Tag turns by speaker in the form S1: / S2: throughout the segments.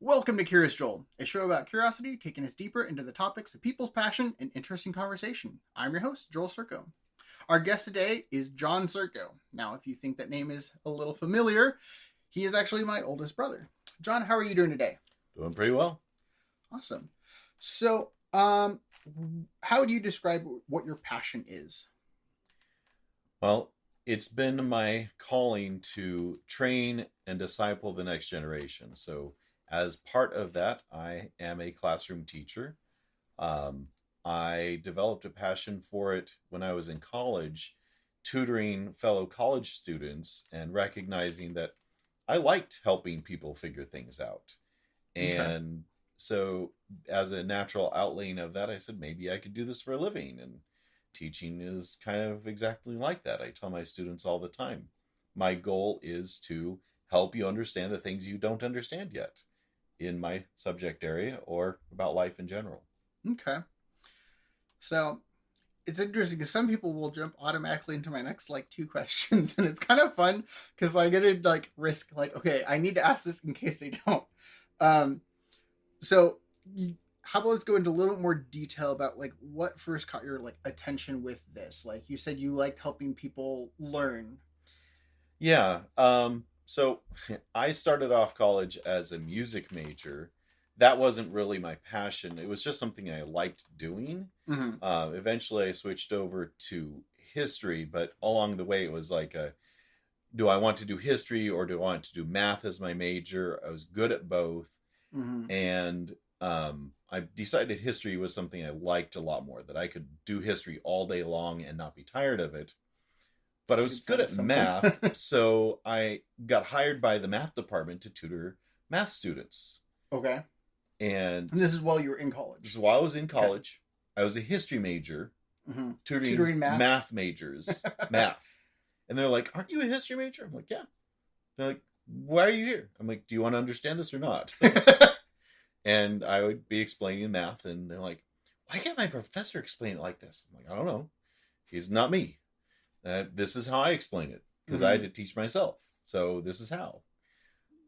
S1: Welcome to Curious Joel, a show about curiosity taking us deeper into the topics of people's passion and interesting conversation. I'm your host, Joel Circo. Our guest today is John Circo. Now, if you think that name is a little familiar, he is actually my oldest brother. John, how are you doing today?
S2: Doing pretty well.
S1: Awesome. So, how do you describe what your passion is?
S2: Well, it's been my calling to train and disciple the next generation. So, as part of that, I am a classroom teacher. I developed a passion for it when I was in college, tutoring fellow college students and recognizing that I liked helping people figure things out.
S1: Okay.
S2: And so, as a natural outlaying of that, I said, maybe I could do this for a living. And teaching is kind of exactly like that. I tell my students all the time, my goal is to help you understand the things you don't understand yet in my subject area or about life in general.
S1: Okay. So, it's interesting because some people will jump automatically into my next two questions, and it's kind of fun because I get to risk okay, I need to ask this in case they don't. So how about let's go into a little bit more detail about what first caught your attention with this? Like you said, you liked helping people learn.
S2: Yeah. So I started off college as a music major. That wasn't really my passion. It was just something I liked doing.
S1: Mm-hmm.
S2: Eventually I switched over to history, but along the way it was do I want to do history or do I want to do math as my major? I was good at both.
S1: Mm-hmm.
S2: And I decided history was something I liked a lot more, that I could do history all day long and not be tired of it. But I was good at math, so I got hired by the math department to tutor math students.
S1: Okay.
S2: And
S1: this is while you were in college?
S2: This is while I was in college. Okay. I was a history major,
S1: mm-hmm.
S2: tutoring math majors, math. And they're like, aren't you a history major? I'm like, yeah. They're like, why are you here? I'm like, do you want to understand this or not? And I would be explaining math, and they're like, why can't my professor explain it like this? I'm like, I don't know. He's not me. This is how I explain it, because I had to teach myself. So this is how.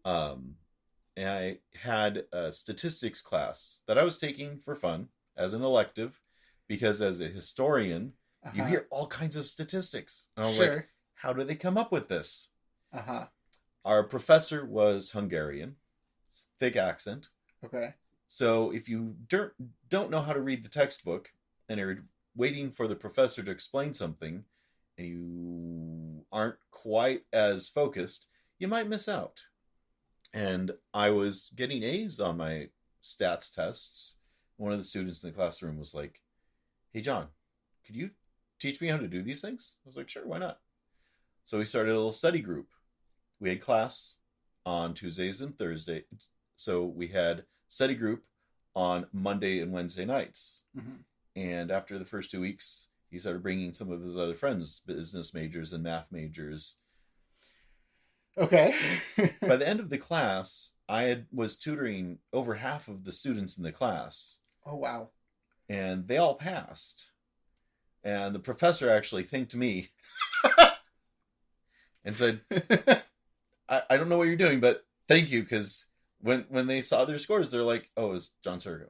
S2: And I had a statistics class that I was taking for fun as an elective, because as a historian, you hear all kinds of statistics. And I was like, how do they come up with this? Our professor was Hungarian, thick accent.
S1: Okay.
S2: So if you don't know how to read the textbook and you're waiting for the professor to explain something and you aren't quite as focused, you might miss out. And I was getting A's on my stats tests. One of the students in the classroom was like, hey, John, could you teach me how to do these things? I was like, sure, why not? So we started a little study group. We had class on Tuesdays and Thursdays. So we had study group on Monday and Wednesday nights. Mm-hmm. And after the first 2 weeks, he started bringing some of his other friends, business majors and math majors.
S1: Okay.
S2: By the end of the class, was tutoring over half of the students in the class.
S1: Oh, wow.
S2: And they all passed. And the professor actually thanked me and said, I don't know what you're doing, but thank you, because when they saw their scores, they're like, oh, it's John Circo.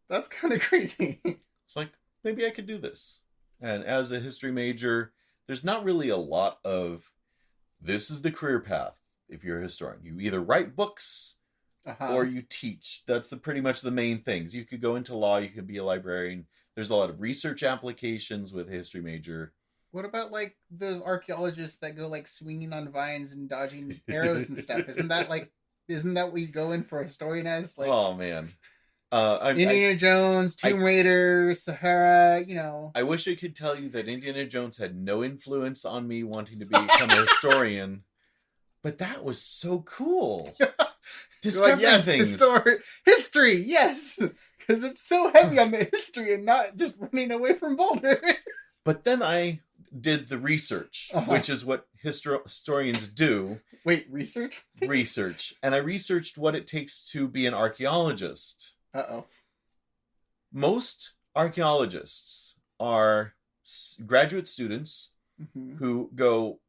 S1: That's kind of crazy.
S2: It's like, maybe I could do this. And as a history major, there's not really a lot of, this is the career path if you're a historian. You either write books or you teach. That's pretty much the main things. You could go into law, you could be a librarian. There's a lot of research applications with a history major.
S1: What about those archaeologists that go swinging on vines and dodging arrows and stuff? Isn't that what you go in for a historian as?
S2: Oh man,
S1: Indiana Jones, Tomb Raider, Sahara.
S2: I wish I could tell you that Indiana Jones had no influence on me wanting to become a historian, but that was so cool. Discovering
S1: yes,
S2: things.
S1: History, yes, because it's so heavy on the history and not just running away from boulders.
S2: But then I did the research, which is what historians do.
S1: Wait, research?
S2: Research. And I researched what it takes to be an archaeologist.
S1: Uh-oh.
S2: Most archaeologists are graduate students who go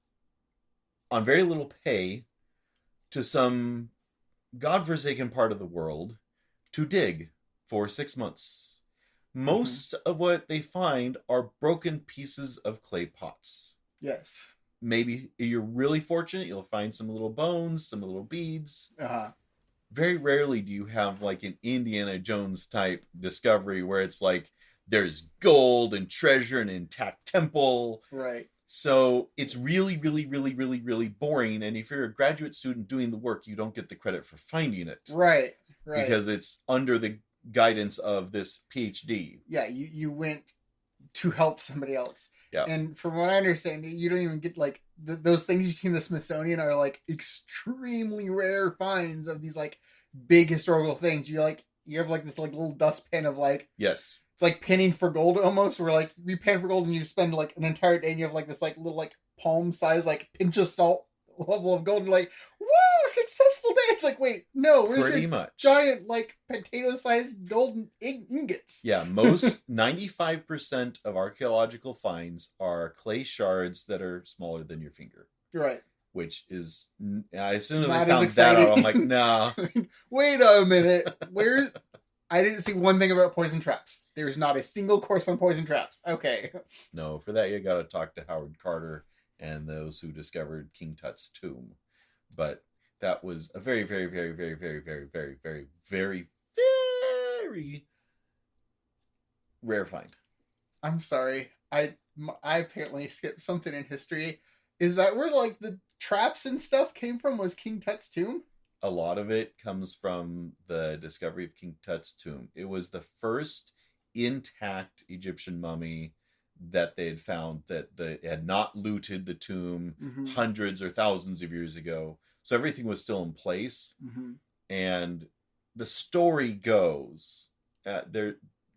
S2: on very little pay to some godforsaken part of the world to dig for 6 months.
S1: Mm-hmm.
S2: Most of what they find are broken pieces of clay pots.
S1: Yes.
S2: Maybe you're really fortunate, you'll find some little bones, some little beads.
S1: Uh-huh.
S2: Very rarely do you have like an Indiana Jones type discovery where it's like there's gold and treasure and an intact temple.
S1: Right.
S2: So it's really, really, really, really, really boring. And if you're a graduate student doing the work, you don't get the credit for finding it.
S1: Right. Right.
S2: Because it's under the guidance of this PhD.
S1: Yeah, you went to help somebody else.
S2: Yeah.
S1: And from what I understand, you don't even get like those things you see in the Smithsonian are like extremely rare finds of these like big historical things. You have like this like little dustpan of like,
S2: yes,
S1: it's like pinning for gold almost, where like you pan for gold and you spend like an entire day and you have like this like little like palm size like pinch of salt level of gold and like, woo, successful day. It's like, wait, no, where's
S2: pretty
S1: your
S2: much
S1: giant like potato sized golden ingots?
S2: Yeah, most 95% of archaeological finds are clay shards that are smaller than your finger.
S1: Right.
S2: Which is, as soon as
S1: Not
S2: I
S1: as
S2: found that out, I'm like,
S1: exciting.
S2: nah.
S1: Wait a minute. I didn't see one thing about poison traps. There's not a single course on poison traps. Okay.
S2: No, for that you gotta talk to Howard Carter and those who discovered King Tut's tomb. But that was a very, very, very, very, very, very, very, very, very, very rare find.
S1: I'm sorry. I apparently skipped something in history. Is that where like the traps and stuff came from? Was King Tut's tomb?
S2: A lot of it comes from the discovery of King Tut's tomb. It was the first intact Egyptian mummy that they had found, that they had not looted the tomb hundreds or thousands of years ago. So everything was still in place. And the story goes,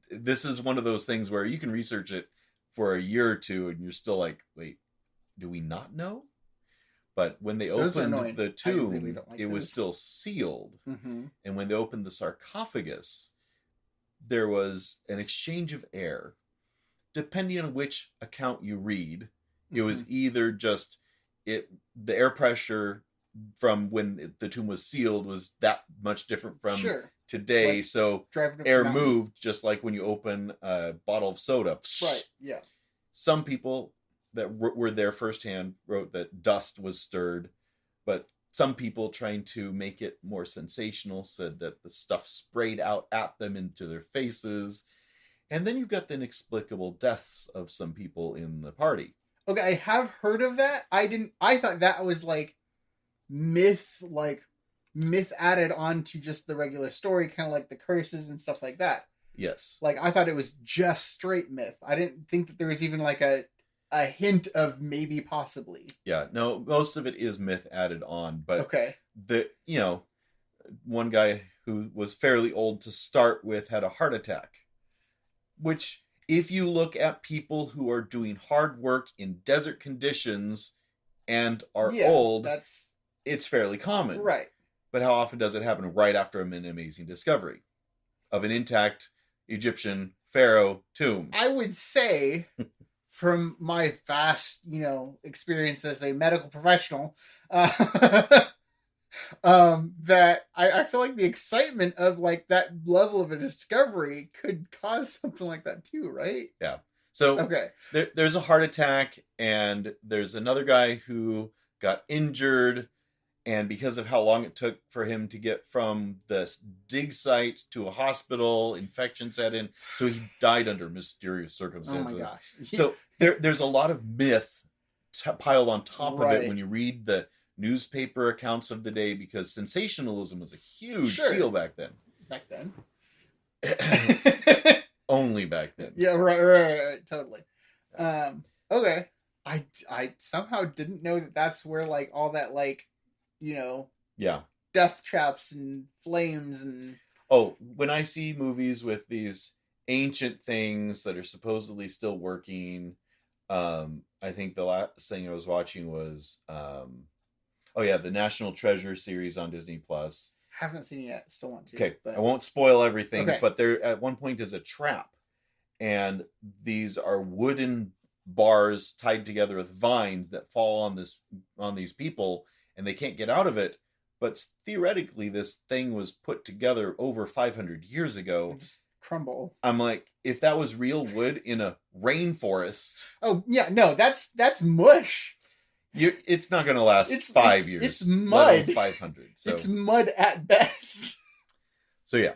S2: this is one of those things where you can research it for a year or two and you're still like, wait, do we not know? But when they opened the tomb, really it was still sealed. And when they opened the sarcophagus, there was an exchange of air. Depending on which account you read, it was either just the air pressure from when the tomb was sealed was that much different from today. Like, so air moved just like when you open a bottle of soda.
S1: Right, yeah.
S2: Some people that were there firsthand wrote that dust was stirred, but some people trying to make it more sensational said that the stuff sprayed out at them into their faces. And then you've got the inexplicable deaths of some people in the party.
S1: Okay, I have heard of that. I thought that was like myth added on to just the regular story, kind of like the curses and stuff like that.
S2: Yes.
S1: Like I thought it was just straight myth. I didn't think that there was even like a hint of maybe possibly.
S2: Yeah, no, most of it is myth added on, but
S1: okay.
S2: One guy who was fairly old to start with had a heart attack, which if you look at people who are doing hard work in desert conditions and are old, it's fairly common.
S1: Right.
S2: But how often does it happen right after an amazing discovery of an intact Egyptian pharaoh tomb?
S1: I would say from my vast, experience as a medical professional, that I feel like the excitement of like that level of a discovery could cause something like that too, right?
S2: Yeah. So there's a heart attack, and there's another guy who got injured, and because of how long it took for him to get from the dig site to a hospital, infection set in, so he died under mysterious circumstances.
S1: Oh my gosh.
S2: So there's a lot of myth piled on top of it when you read the newspaper accounts of the day, because sensationalism was a huge deal back then.
S1: Back then.
S2: Only back then.
S1: Yeah, right, totally. Okay. I somehow didn't know that that's where like all that like, death traps and flames and
S2: when I see movies with these ancient things that are supposedly still working, I think the last thing I was watching was the National Treasure series on Disney Plus.
S1: Haven't seen it yet. Still want to.
S2: Okay, but I won't spoil everything, but there at one point is a trap, and these are wooden bars tied together with vines that fall on these people, and they can't get out of it. But theoretically, this thing was put together over 500 years ago.
S1: Just crumble.
S2: I'm like, if that was real wood in a rainforest.
S1: Oh, yeah, no, that's mush.
S2: It's not going to last 5 years.
S1: It's mud.
S2: 500. So.
S1: It's mud at best.
S2: So yeah,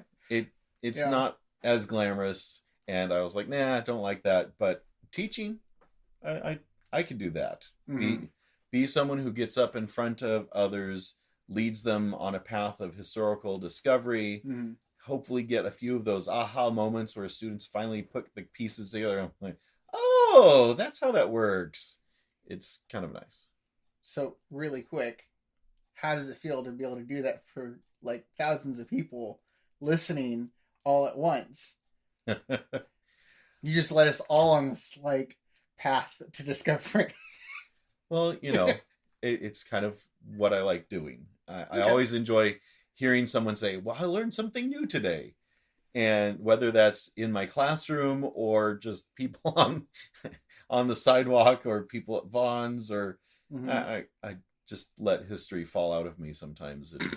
S2: it's not as glamorous. And I was like, nah, I don't like that. But teaching, I could do that. Mm-hmm. Be someone who gets up in front of others, leads them on a path of historical discovery, mm-hmm. hopefully get a few of those aha moments where students finally put the pieces together. I'm like, oh, that's how that works. It's kind of nice.
S1: So really quick, how does it feel to be able to do that for like thousands of people listening all at once? You just led us all on this like path to discovery.
S2: Well, it's kind of what I like doing. I always enjoy hearing someone say, well, I learned something new today. And whether that's in my classroom or just people on the sidewalk or people at Vaughn's or mm-hmm. I just let history fall out of me sometimes. And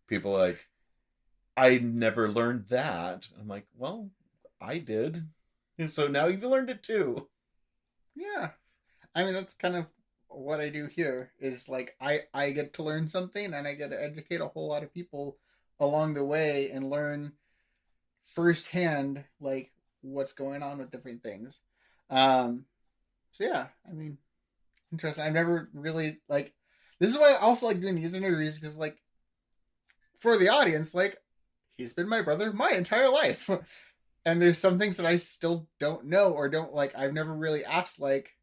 S2: people are like, I never learned that. I'm like, well, I did. And so now you've learned it too.
S1: Yeah. I mean, that's kind of what I do here is like, I get to learn something and I get to educate a whole lot of people along the way and learn firsthand, like what's going on with different things. So yeah, I mean, interesting. I've never really like, this is why I also like doing these interviews because like for the audience, like he's been my brother my entire life. And there's some things that I still don't know or don't like, I've never really asked like,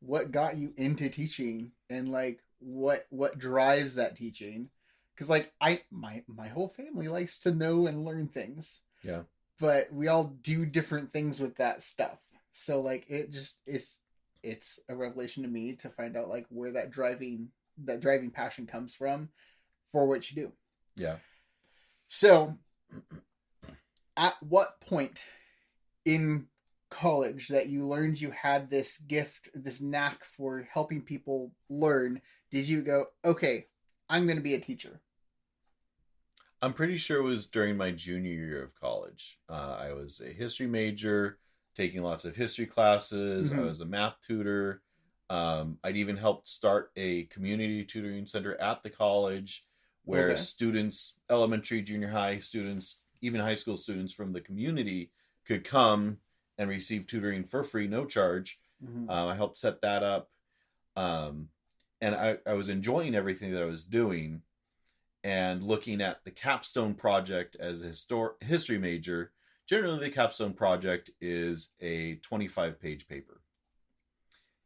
S1: what got you into teaching and like what drives that teaching? Because like my whole family likes to know and learn things.
S2: Yeah.
S1: But we all do different things with that stuff. So like it just it's a revelation to me to find out like where that driving passion comes from for what you do.
S2: Yeah.
S1: So at what point in college that you learned you had this gift, this knack for helping people learn, did you go, okay, I'm going to be a teacher?
S2: I'm pretty sure it was during my junior year of college. I was a history major, taking lots of history classes. Mm-hmm. I was a math tutor. I'd even helped start a community tutoring center at the college where students, elementary, junior high students, even high school students from the community could come and receive tutoring for free, no charge. Mm-hmm. I helped set that up. And I was enjoying everything that I was doing and looking at the capstone project as a history major. Generally, the capstone project is a 25-page paper.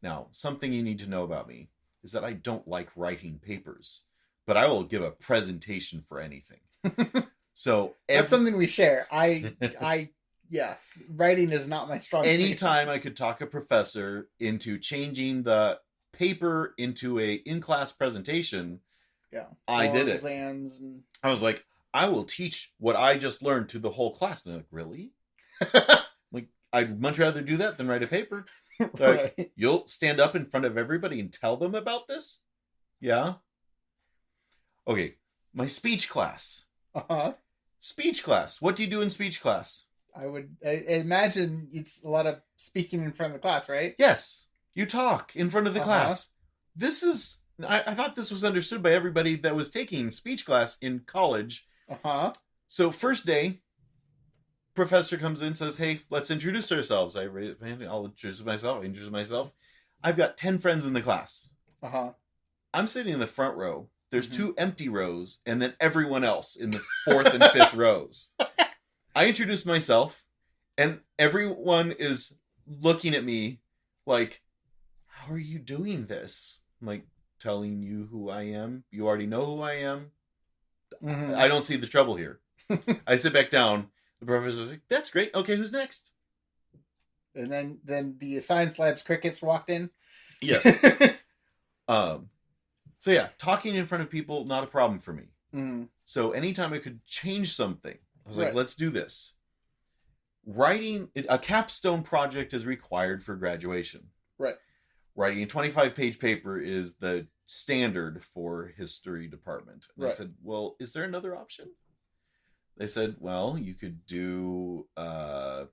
S2: Now, something you need to know about me is that I don't like writing papers, but I will give a presentation for anything. So
S1: that's something we share. Yeah, writing is not my strong suit.
S2: Anytime I could talk a professor into changing the paper into a in-class presentation, I did it.
S1: Exams and...
S2: I was like, I will teach what I just learned to the whole class. And they're like, really? Like, I'd much rather do that than write a paper. Right. Like, you'll stand up in front of everybody and tell them about this? Yeah. Okay, my speech class.
S1: Uh-huh.
S2: Speech class. What do you do in speech class?
S1: I imagine it's a lot of speaking in front of the class, right?
S2: Yes. You talk in front of the class. This is... I thought this was understood by everybody that was taking speech class in college.
S1: Uh-huh.
S2: So first day, professor comes in and says, hey, let's introduce ourselves. I raise my hand. I'll introduce myself. I've got 10 friends in the class.
S1: Uh-huh.
S2: I'm sitting in the front row. There's 2 empty rows, and then everyone else in the 4th and 5th rows. I introduce myself, and everyone is looking at me like, how are you doing this? I'm like, telling you who I am. You already know who I am. Mm-hmm. I don't see the trouble here. I sit back down. The professor's like, that's great. Okay, who's next?
S1: And then the science lab's crickets walked in.
S2: Yes. So yeah, talking in front of people, not a problem for me. Mm-hmm. So anytime I could change something, I was like, let's do this. Writing a capstone project is required for graduation.
S1: Right.
S2: Writing a 25-page paper is the standard for history department. And I
S1: Right.
S2: said, well, is there another option? They said, well, you could do an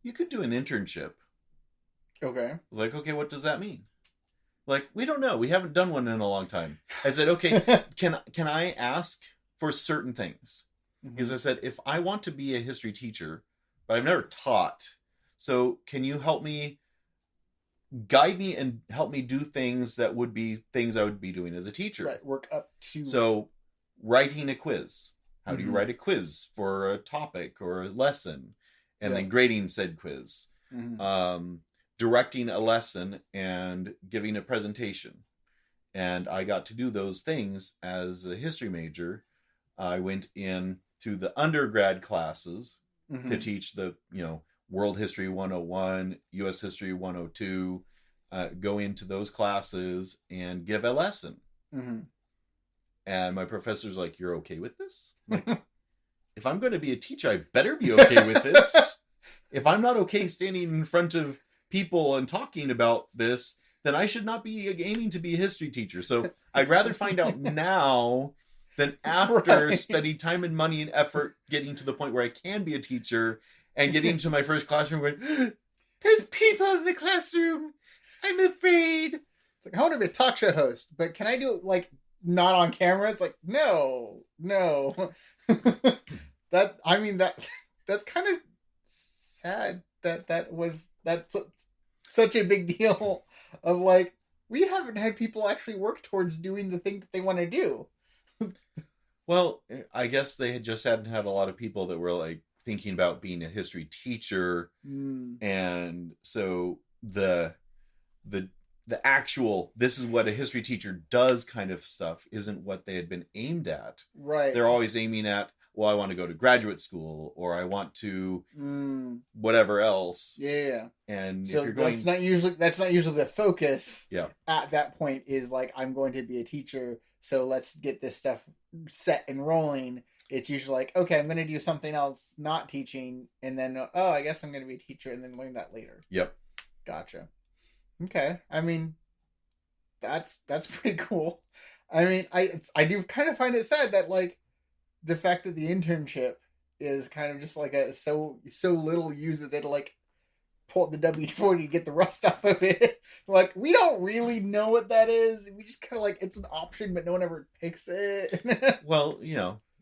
S2: internship.
S1: Okay.
S2: I was like, okay, what does that mean? Like, we don't know. We haven't done one in a long time. I said, okay, can I ask for certain things? Because I said, if I want to be a history teacher, but I've never taught, so can you help me, guide me and help me do things that would be things I would be doing as a teacher?
S1: Right. Work up to.
S2: So writing a quiz. How do you
S1: Mhm.
S2: write a quiz for a topic or a lesson? And
S1: Yeah.
S2: then grading said quiz.
S1: Mhm.
S2: Directing a lesson and giving a presentation. And I got to do those things as a history major. I went in to the undergrad classes to
S1: Mhm.
S2: teach the, World History 101, US History 102, go into those classes and give a lesson.
S1: Mhm.
S2: And my professor's like, you're okay with this? I'm like, if I'm going to be a teacher, I better be okay with this. If I'm not okay standing in front of people and talking about this, then I should not be aiming to be a history teacher. So I'd rather find out now than after
S1: Right.
S2: spending time and money and effort getting to the point where I can be a teacher and getting to my first classroom going, there's people in the classroom. I'm afraid.
S1: It's like, I want to be a talk show host, but can I do it like not on camera? It's like, no. That's kind of sad that's such a big deal of like, we haven't had people actually work towards doing the thing that they want to do.
S2: Well, I guess they hadn't had a lot of people that were like thinking about being a history teacher. And so the actual, this is what a history teacher does kind of stuff isn't what they had been aimed at.
S1: Right.
S2: They're always aiming at, well, I want to go to graduate school, or I want to whatever else.
S1: Yeah.
S2: And
S1: so
S2: if you're going,
S1: that's not usually the focus.
S2: Yeah.
S1: At that point is like, I'm going to be a teacher, so let's get this stuff set and rolling. It's usually like, okay, I'm going to do something else, not teaching, and then I guess I'm going to be a teacher, and then learn that later.
S2: Yep.
S1: Gotcha. Okay. I mean, that's pretty cool. I mean, I do kind of find it sad that like the fact that the internship is kind of just like a so little used that they'd like pull up the W-40 to get the rust off of it. Like, we don't really know what that is. We just kind of like, it's an option, but no one ever picks it.
S2: Well,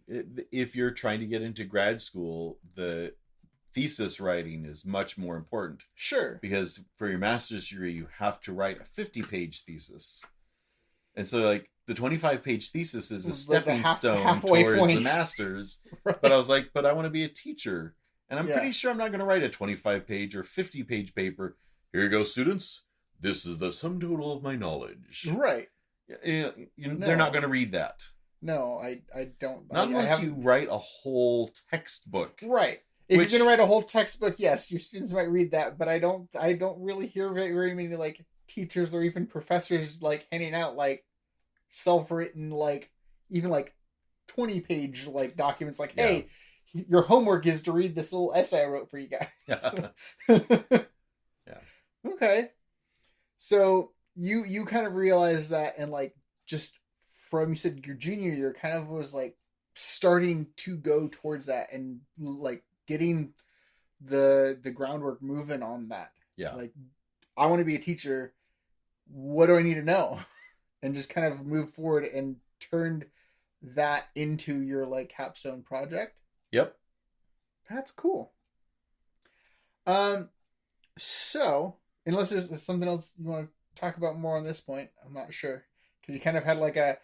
S2: if you're trying to get into grad school, the thesis writing is much more important.
S1: Sure.
S2: Because for your master's degree, you have to write a 50-page thesis. And so, like, the 25-page thesis is a stepping stone towards a master's. Right. But I was like, but I want to be a teacher. And I'm pretty sure I'm not going to write a 25-page or 50-page paper. Here you go, students. This is the sum total of my knowledge.
S1: Right.
S2: They're not going to read that.
S1: No, I don't.
S2: Not unless you write a whole textbook.
S1: Right. If you're going to write a whole textbook, yes, your students might read that. But I don't really hear very many like teachers or even professors like handing out like self-written like even like 20-page like documents like, hey, your homework is to read this little essay I wrote for you guys.
S2: Yeah.
S1: Okay. So you kind of realized that, and like just from, you said your junior year kind of was like starting to go towards that and like getting the groundwork moving on that.
S2: Yeah.
S1: Like, I want to be a teacher. What do I need to know? And just kind of move forward and turned that into your like capstone project.
S2: Yep.
S1: That's cool. So unless there's something else you want to talk about more on this point, I'm not sure, because you kind of had like a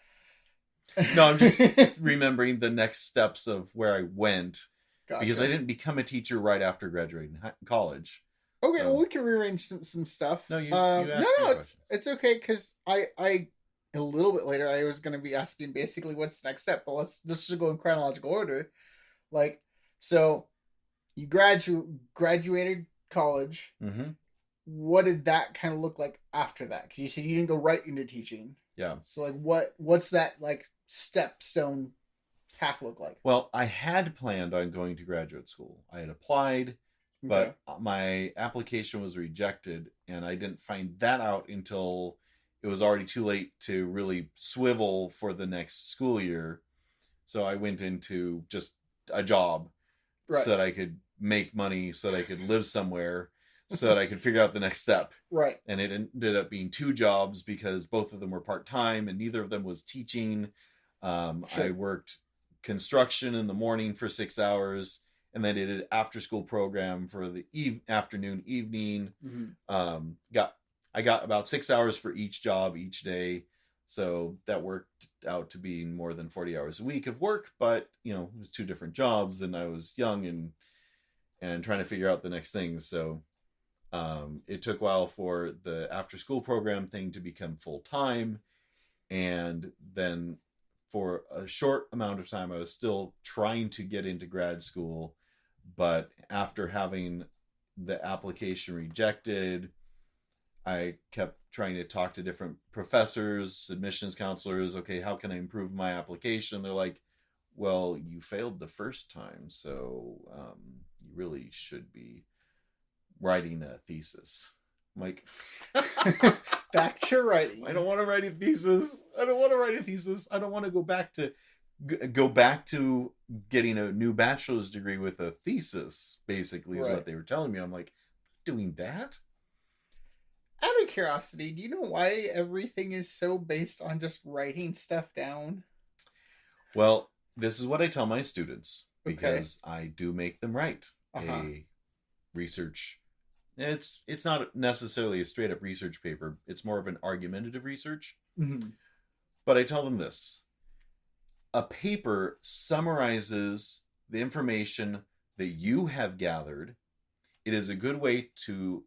S2: no, I'm just remembering the next steps of where I went. Gotcha. Because I didn't become a teacher right after graduating college.
S1: Okay, well, we can rearrange some stuff.
S2: No, you asked
S1: no, it's okay, because I a little bit later I was going to be asking basically what's the next step, but let's just go in chronological order. Like, so you graduated college.
S2: Mm-hmm.
S1: What did that kind of look like after that? Because you said you didn't go right into teaching.
S2: Yeah.
S1: So like, what's that like stepstone path look like?
S2: Well, I had planned on going to graduate school. I had applied, but my application was rejected, and I didn't find that out until it was already too late to really swivel for the next school year. So I went into just a job so that I could make money, so that I could live somewhere, so that I could figure out the next step.
S1: Right.
S2: And it ended up being 2 jobs because both of them were part-time and neither of them was teaching. I worked construction in the morning for 6 hours, and then did an after-school program for the afternoon, evening. I got about 6 hours for each job each day. So that worked out to be more than 40 hours a week of work, but it was 2 different jobs, and I was young and trying to figure out the next thing. So it took a while for the after school program thing to become full time. And then for a short amount of time, I was still trying to get into grad school. But after having the application rejected, I kept trying to talk to different professors, admissions counselors. Okay, how can I improve my application? They're like, well, you failed the first time, so you really should be writing a thesis. I'm like,
S1: back to writing.
S2: I don't want to write a thesis. I don't want to go back to getting a new bachelor's degree with a thesis, basically, is what they were telling me. I'm like, doing that?
S1: Out of curiosity, do you know why everything is so based on just writing stuff down?
S2: Well, this is what I tell my students, because I do make them write a research. It's not necessarily a straight up research paper. It's more of an argumentative research. But I tell them this. A paper summarizes the information that you have gathered. It is a good way to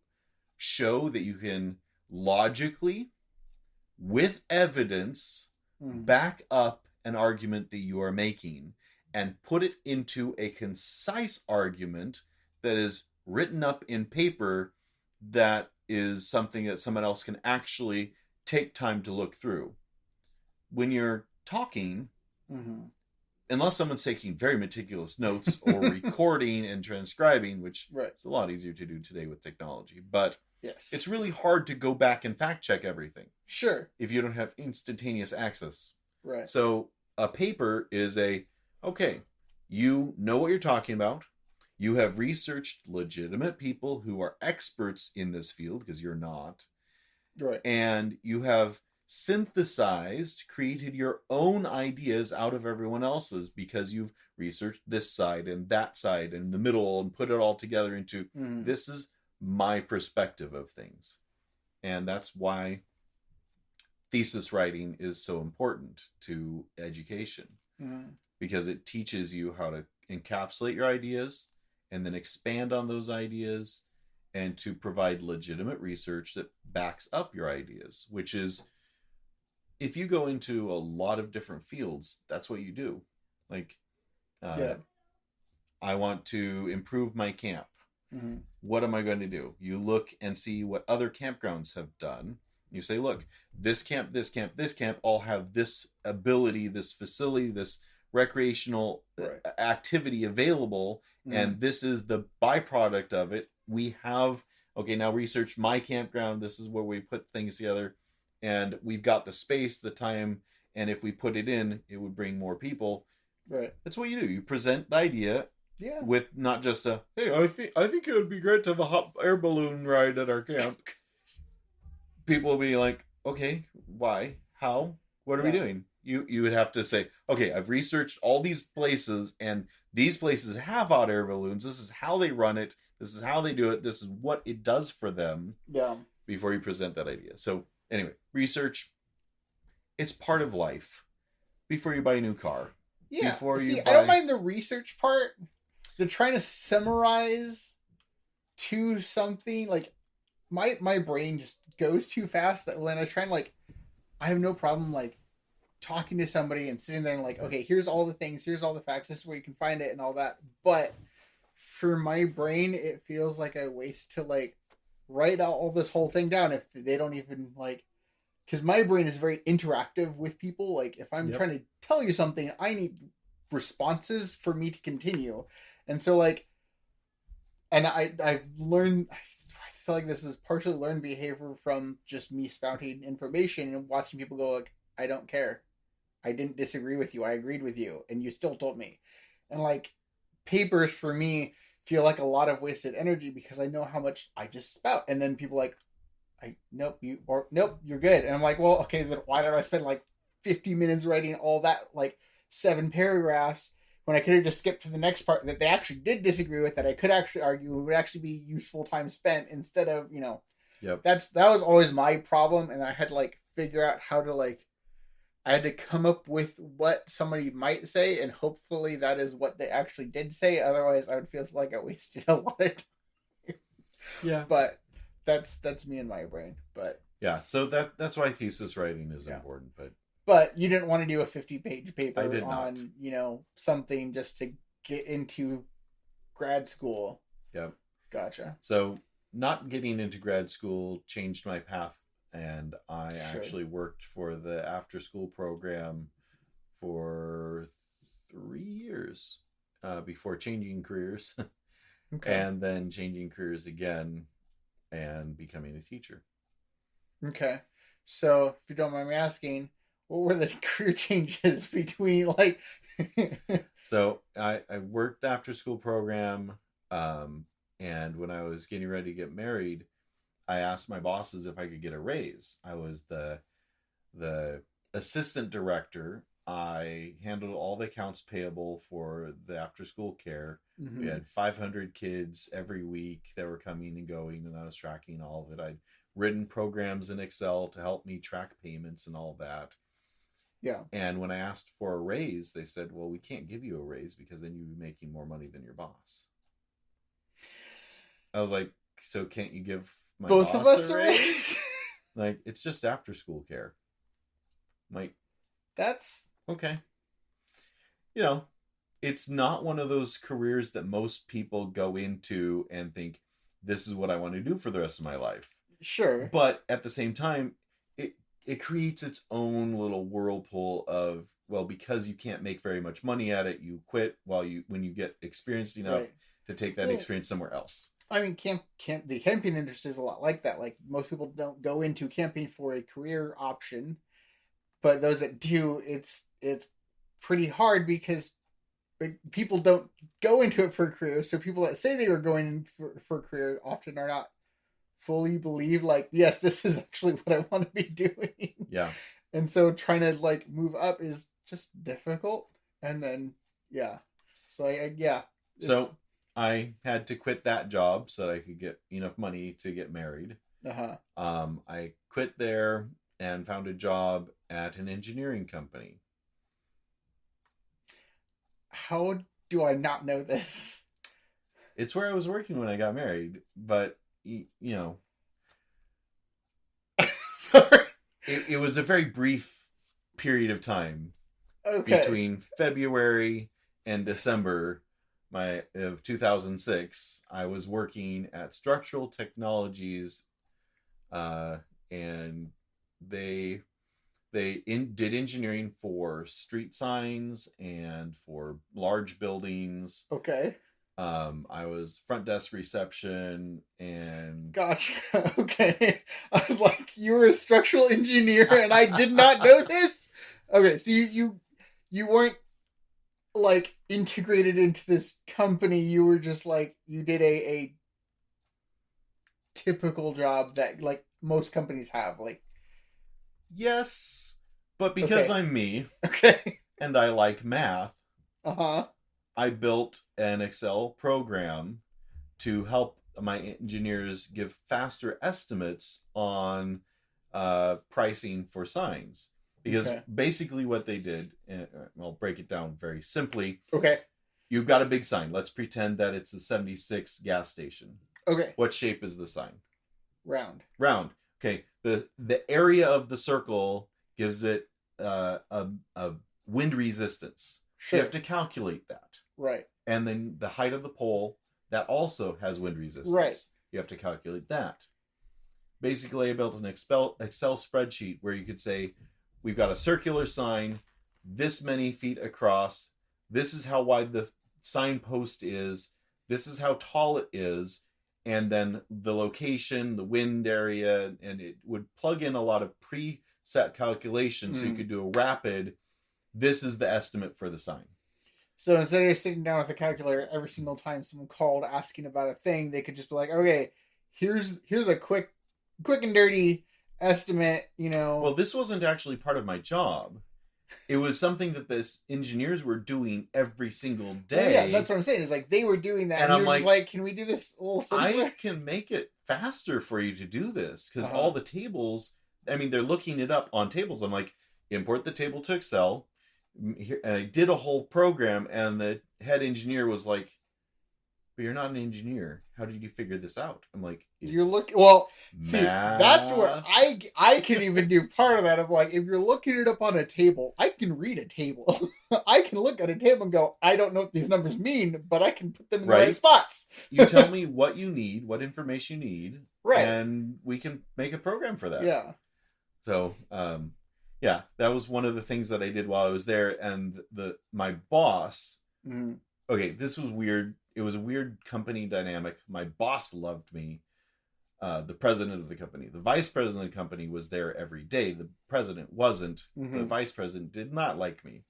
S2: show that you can logically, with evidence, back up an argument that you are making and put it into a concise argument that is written up in paper, that is something that someone else can actually take time to look through. When you're talking, unless someone's taking very meticulous notes or recording and transcribing, which is a lot easier to do today with technology, but it's really hard to go back and fact check everything.
S1: Sure.
S2: If you don't have instantaneous access.
S1: Right.
S2: So a paper is okay, you know what you're talking about. You have researched legitimate people who are experts in this field, because you're not.
S1: Right.
S2: And you have synthesized, created your own ideas out of everyone else's, because you've researched this side and that side and the middle and put it all together into this is my perspective of things. And that's why thesis writing is so important to education, because it teaches you how to encapsulate your ideas and then expand on those ideas, and to provide legitimate research that backs up your ideas, which is, if you go into a lot of different fields, that's what you do. Like, I want to improve my camp. What am I going to do? You look and see what other campgrounds have done. You say, look, this camp, this camp, this camp all have this ability, this facility, this recreational activity available, and this is the byproduct of it. We have, now research my campground. This is where we put things together, and we've got the space, the time, and if we put it in, it would bring more people.
S1: Right.
S2: That's what you do. You present the idea with not just hey, I think it would be great to have a hot air balloon ride at our camp. People will be like, okay, why? How? What are we doing? You would have to say, okay, I've researched all these places, and these places have hot air balloons. This is how they run it. This is how they do it. This is what it does for them.
S1: Yeah.
S2: Before you present that idea. So anyway, research, it's part of life. Before you buy a new car.
S1: Yeah. I don't mind the research part. They're trying to summarize to something. Like, my brain just goes too fast, that when I try and I have no problem talking to somebody and sitting there and okay, here's all the things, here's all the facts, this is where you can find it and all that. But for my brain, it feels like a waste to write out all this whole thing down if they don't even because my brain is very interactive with people. If I'm trying to tell you something, I need responses for me to continue. And so and I've learned, I feel like this is partially learned behavior from just me spouting information and watching people go like, I don't care. I didn't disagree with you. I agreed with you, and you still told me. And like papers for me feel like a lot of wasted energy because I know how much I just spout, and then people like, nope, you're good. And I'm like, well, okay, then why did I spend like 50 minutes writing all that like 7 paragraphs when I could have just skipped to the next part that they actually did disagree with, that I could actually argue would actually be useful time spent instead of,
S2: Yep.
S1: that was always my problem. And I had to like figure out how to I had to come up with what somebody might say, and hopefully that is what they actually did say. Otherwise I would feel like I wasted a lot of time.
S2: Yeah.
S1: But that's me and my brain. But
S2: yeah, so that's why thesis writing is important.
S1: But you didn't want to do a 50-page paper
S2: I did
S1: on,
S2: not.
S1: Something just to get into grad school.
S2: Yep.
S1: Gotcha.
S2: So not getting into grad school changed my path, and I actually worked for the after school program for 3 years before changing careers.
S1: Okay.
S2: And then changing careers again and becoming a teacher.
S1: Okay. So if you don't mind me asking, what were the career changes between
S2: So I worked the after school program, and when I was getting ready to get married, I asked my bosses if I could get a raise. I was the assistant director. I handled all the accounts payable for the after school care.
S1: Mm-hmm.
S2: We had 500 kids every week that were coming and going, and I was tracking all of it. I'd written programs in Excel to help me track payments and all that.
S1: Yeah.
S2: And when I asked for a raise, they said, well, we can't give you a raise because then you'd be making more money than your boss. I was like, so can't you give my
S1: both
S2: boss
S1: of us
S2: a raise? Like, it's just after school care. I'm like,
S1: that's
S2: okay. It's not one of those careers that most people go into and think, this is what I want to do for the rest of my life.
S1: Sure.
S2: But at the same time, it creates its own little whirlpool of, well, because you can't make very much money at it, you quit when you get experienced enough to take that experience somewhere else.
S1: I mean, the camping industry is a lot like that. Like, most people don't go into camping for a career option, but those that do, it's pretty hard because people don't go into it for a career. So people that say they were going for a career often are not fully believe like, yes, this is actually what I want to be doing.
S2: Yeah.
S1: And so trying to like move up is just difficult. And then so
S2: so I had to quit that job so that I could get enough money to get married. I quit there and found a job at an engineering company.
S1: How do I not know this?
S2: It's where I was working when I got married, but
S1: Sorry.
S2: It was a very brief period of time.
S1: Okay.
S2: Between February and December of 2006, I was working at Structural Technologies, and they did engineering for street signs and for large buildings.
S1: Okay.
S2: I was front desk reception and...
S1: Gotcha. Okay. I was like, you were a structural engineer and I did not know this? Okay, so you weren't like integrated into this company. You were just like, you did a typical job that like most companies have. Like,
S2: yes, but because I'm me, and I like math, I built an Excel program to help my engineers give faster estimates on pricing for signs. Because basically what they did, and I'll break it down very simply.
S1: Okay.
S2: You've got a big sign. Let's pretend that it's the 76 gas station.
S1: Okay.
S2: What shape is the sign?
S1: Round.
S2: Okay. The area of the circle gives it a wind resistance.
S1: Sure.
S2: You have to calculate that.
S1: Right.
S2: And then the height of the pole, that also has wind resistance.
S1: Right.
S2: You have to calculate that. Basically, I built an Excel spreadsheet where you could say, we've got a circular sign, this many feet across, this is how wide the signpost is, this is how tall it is, and then the location, the wind area, and it would plug in a lot of preset calculations so you could do a rapid, this is the estimate for the sign.
S1: So instead of sitting down with a calculator every single time someone called asking about a thing, they could just be like, okay, here's a quick and dirty estimate,
S2: Well, this wasn't actually part of my job. It was something that this engineers were doing every single day.
S1: Well, yeah, that's what I'm saying. Is like they were doing that, and
S2: I'm
S1: you're just like, can we do this a little simpler?
S2: I can make it faster for you to do this because all the tables, I mean, they're looking it up on tables. I'm like, import the table to Excel. And I did a whole program, and the head engineer was like, but you're not an engineer. How did you figure this out? I'm like,
S1: you're looking. Well,
S2: math.
S1: see, that's where I can even do part of that. Of like, if you're looking it up on a table, I can read a table. I can look at a table and go, I don't know what these numbers mean, but I can put them in the right spots.
S2: You tell me what you need, what information you need,
S1: right,
S2: and we can make a program for that.
S1: Yeah.
S2: So, yeah, that was one of the things that I did while I was there, and my boss. Okay, this was weird. It was a weird company dynamic. My boss loved me. The president of the company. The vice president of the company was there every day. The president wasn't. The vice president did not like me.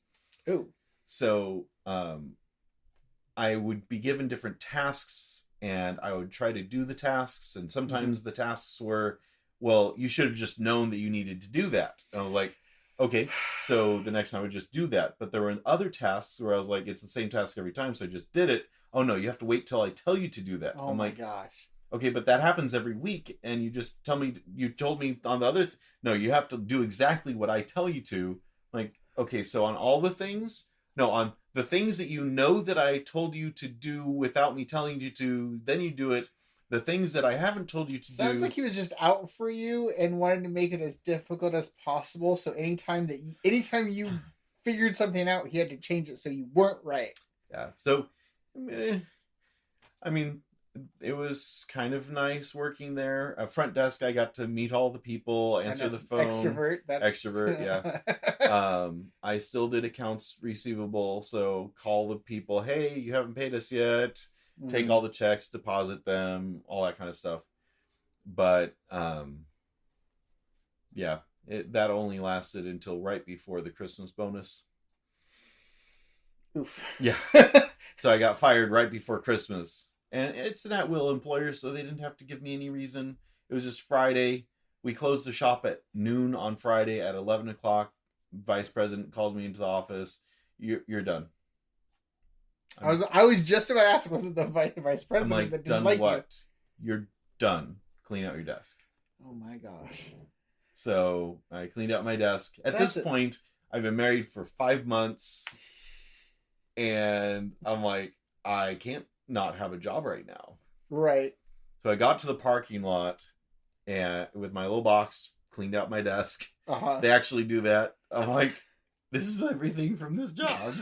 S1: Ooh.
S2: So I would be given different tasks, and I would try to do the tasks. And sometimes the tasks were, well, you should have just known that you needed to do that. And I was like, okay, so the next time I would just do that. But there were other tasks where I was like, it's the same task every time, so I just did it. Oh no, you have to wait till I tell you to do that.
S1: Oh,
S2: I'm
S1: my
S2: like,
S1: gosh.
S2: Okay, but that happens every week, and you just tell me, you told me on the other, no, you have to do exactly what I tell you to. Like, okay, so on all the things, no, on the things that you know that I told you to do without me telling you to, then you do it. The things that I haven't told you to do.
S1: Sounds like he was just out for you and wanted to make it as difficult as possible. So anytime you figured something out, he had to change it so you weren't right.
S2: Yeah. So, I mean, it was kind of nice working there. Front desk, I got to meet all the people, answer the phone. Extrovert, yeah. I still did accounts receivable, so call the people, hey, you haven't paid us yet. Take all the checks, deposit them, all that kind of stuff. But, yeah, that only lasted until right before the Christmas bonus.
S1: Oof.
S2: Yeah. So I got fired right before Christmas. And it's an at-will employer, so they didn't have to give me any reason. It was just Friday. We closed the shop at noon on Friday. At 11 o'clock, vice president calls me into the office. You're done.
S1: I was just about to ask, was it the vice president
S2: like,
S1: that didn't like what?
S2: You? You're done. Clean out your desk.
S1: Oh my gosh.
S2: So I cleaned out my desk. At this point, I've been married for 5 months. And I'm like, I can't not have a job right now.
S1: Right.
S2: So I got to the parking lot and with my little box, cleaned out my desk. They actually do that. I'm like, this is everything from this job.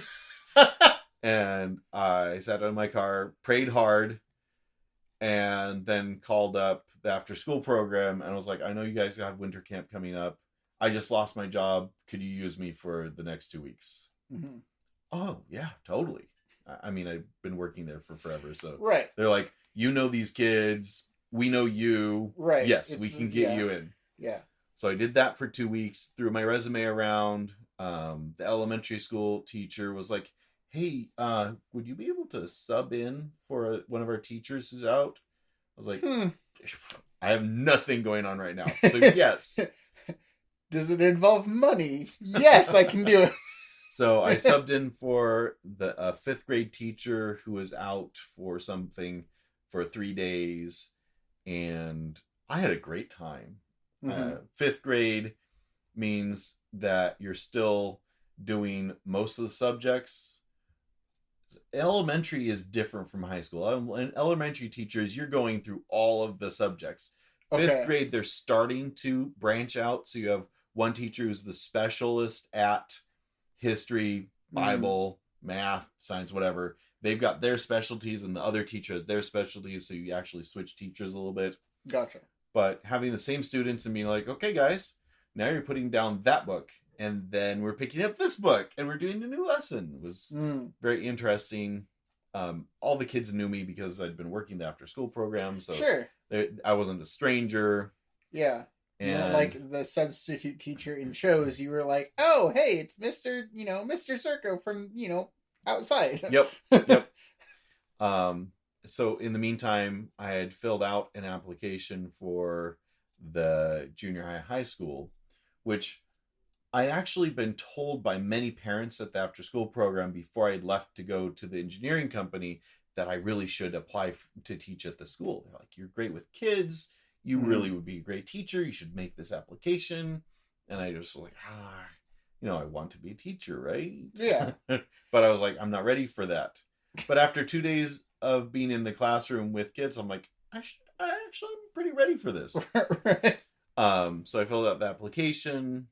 S2: And I sat in my car, prayed hard, and then called up the after school program and was like, I know you guys have winter camp coming up. I just lost my job. Could you use me for the next 2 weeks? Oh, yeah, totally. I mean, I've been working there for forever. So
S1: right.
S2: They're like, you know these kids. We know you.
S1: Right.
S2: Yes, we can get you in.
S1: Yeah.
S2: So I did that for 2 weeks, threw my resume around. The elementary school teacher was like, hey, would you be able to sub in for one of our teachers who's out? I was like, I have nothing going on right now. So yes.
S1: Does it involve money? Yes, I can do it.
S2: So I subbed in for the 5th grade teacher who was out for something for 3 days. And I had a great time. 5th grade means that you're still doing most of the subjects. Elementary is different from high school. And elementary teachers, you're going through all of the subjects. 5th grade, they're starting to branch out. So you have one teacher who's the specialist at history, Bible, math, science, whatever. They've got their specialties and the other teacher has their specialties. So you actually switch teachers a little bit.
S1: Gotcha.
S2: But having the same students and being like, okay, guys, now you're putting down that book. And then we're picking up this book and we're doing a new lesson. It was very interesting. all the kids knew me because I'd been working the after school program, so
S1: Sure.
S2: I wasn't a stranger.
S1: Yeah. You weren't
S2: And
S1: like the substitute teacher in shows. You were like, oh, hey, it's Mr. Circo from, outside.
S2: Yep. So in the meantime, I had filled out an application for the junior high school, which I'd actually been told by many parents at the after school program before I'd left to go to the engineering company that I really should apply to teach at the school. They're like, you're great with kids. You really would be a great teacher. You should make this application. And I just was like, I want to be a teacher, right?
S1: Yeah.
S2: But I was like, I'm not ready for that. But after 2 days of being in the classroom with kids, I'm like, I'm pretty ready for this.
S1: Right.
S2: So I filled out the application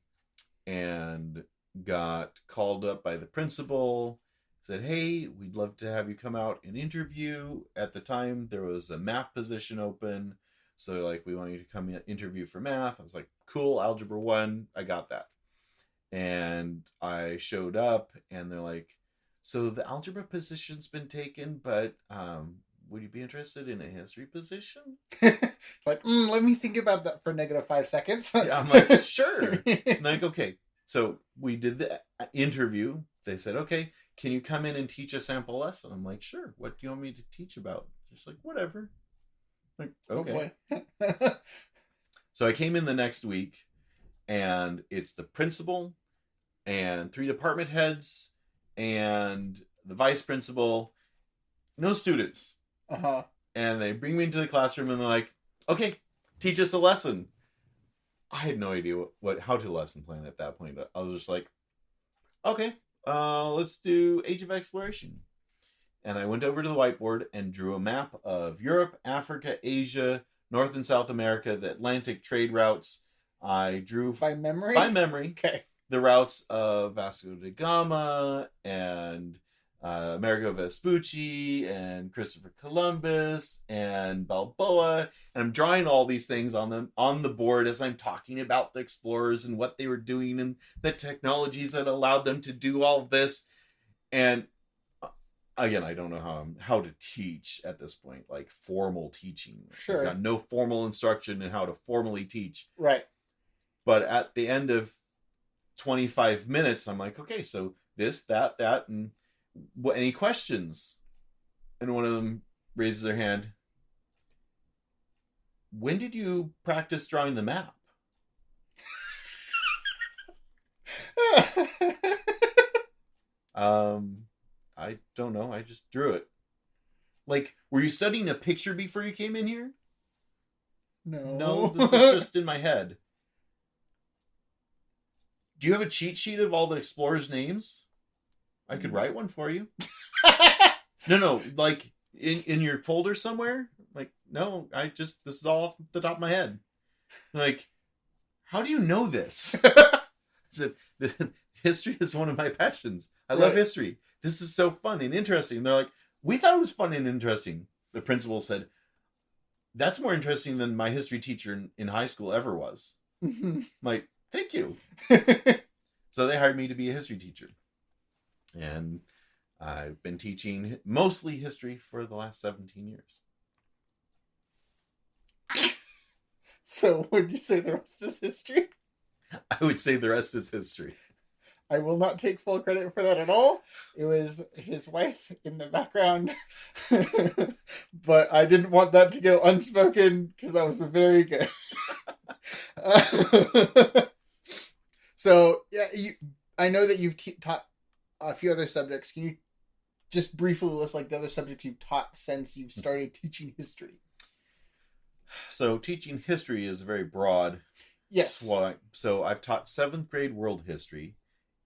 S2: and got called up by the principal. Said, hey, we'd love to have you come out and interview. At the time, there was a math position open. So they're like, we want you to come interview for math. I was like, cool, Algebra 1, I got that. And I showed up, and they're like, so the algebra position's been taken, but would you be interested in a history position?
S1: Like, let me think about that for -5 seconds.
S2: Yeah, I'm like, sure. And like, okay. So we did the interview. They said, okay, can you come in and teach a sample lesson? I'm like, sure. What do you want me to teach about? Just like, whatever. Like, okay.
S1: Oh boy.
S2: So I came in the next week, and it's the principal and 3 department heads and the vice principal, no students.
S1: Uh-huh.
S2: And they bring me into the classroom, and they're like, okay, teach us a lesson. I had no idea how to lesson plan at that point. I was just like, okay, let's do Age of Exploration. And I went over to the whiteboard and drew a map of Europe, Africa, Asia, North and South America, the Atlantic trade routes. I drew
S1: By memory?
S2: By memory.
S1: Okay.
S2: The routes of Vasco da Gama and Amerigo Vespucci and Christopher Columbus and Balboa. And I'm drawing all these things on the board as I'm talking about the explorers and what they were doing and the technologies that allowed them to do all of this. And again, I don't know how to teach at this point, like formal teaching.
S1: Sure.
S2: I've got no formal instruction in how to formally teach.
S1: Right.
S2: But at the end of 25 minutes, I'm like, okay, so this, that, and any questions? And one of them raises their hand. When did you practice drawing the map? I don't know. I just drew it. Like, were you studying a picture before you came in here? No, this is just in my head. Do you have a cheat sheet of all the explorers' names? I could write one for you. No, like in your folder somewhere? Like, no, this is all off the top of my head. Like, how do you know this? I said, history is one of my passions. I love history. This is so fun and interesting. And they're like, we thought it was fun and interesting. The principal said, that's more interesting than my history teacher in high school ever was. Mm-hmm. I'm like, thank you. So they hired me to be a history teacher. And I've been teaching mostly history for the last 17 years.
S1: So would you say the rest is history?
S2: I would say the rest is history.
S1: I will not take full credit for that at all. It was his wife in the background. But I didn't want that to go unspoken because that was very good. So, yeah, I know that you've taught a few other subjects. Can you just briefly list like the other subjects you've taught since you've started teaching history?
S2: So teaching history is very broad.
S1: Yes.
S2: So I've taught 7th grade world history,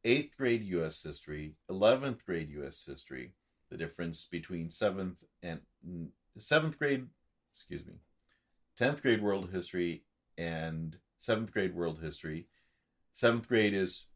S2: 8th grade U.S. history, 11th grade U.S. history. The difference between 10th grade world history and 7th grade world history. 7th grade is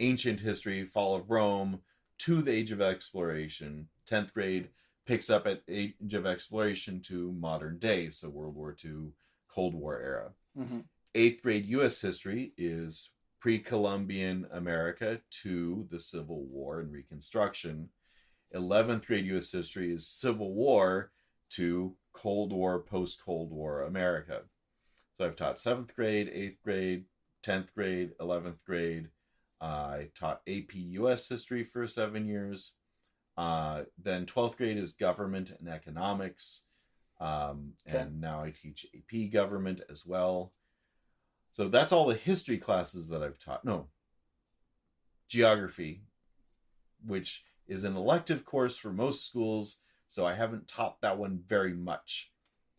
S2: ancient history, fall of Rome, to the Age of Exploration. 10th grade picks up at Age of Exploration to modern day, so World War II, Cold War era. Mm-hmm. 8th grade U.S. history is pre-Columbian America to the Civil War and Reconstruction. 11th grade U.S. history is Civil War to Cold War, post-Cold War America. So I've taught 7th grade, 8th grade, 10th grade, 11th grade. I taught AP U.S. history for 7 years. Then 12th grade is government and economics. And now I teach AP government as well. So that's all the history classes that I've taught. No, geography, which is an elective course for most schools. So I haven't taught that one very much.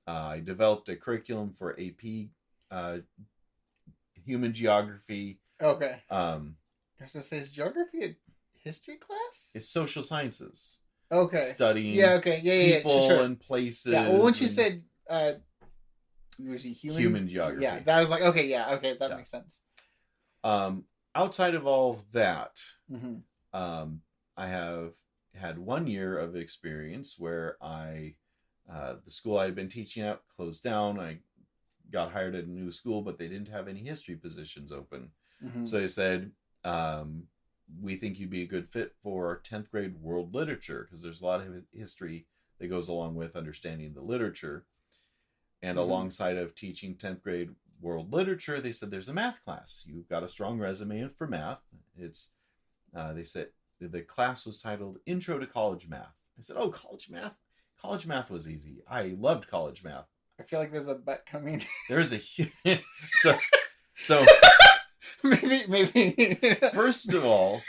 S2: I developed a curriculum for AP human geography.
S1: Okay.
S2: I
S1: was gonna say, is geography a history class?
S2: It's social sciences.
S1: Okay.
S2: Studying people
S1: sure.
S2: and places.
S1: Yeah, well, once you said was he
S2: human geography.
S1: Yeah, that was like, okay, that makes sense.
S2: Outside of all of that,
S1: mm-hmm.
S2: I have had 1 year of experience where the school I had been teaching at closed down. I got hired at a new school, but they didn't have any history positions open.
S1: Mm-hmm.
S2: So they said, we think you'd be a good fit for 10th grade world literature, because there's a lot of history that goes along with understanding the literature. And
S1: mm-hmm.
S2: alongside of teaching 10th grade world literature, they said there's a math class. You've got a strong resume for math. It's they said the class was titled Intro to College Math. I said, oh, college math? College math was easy. I loved college math.
S1: I feel like there's a bet coming.
S2: There's a so
S1: maybe.
S2: First of all,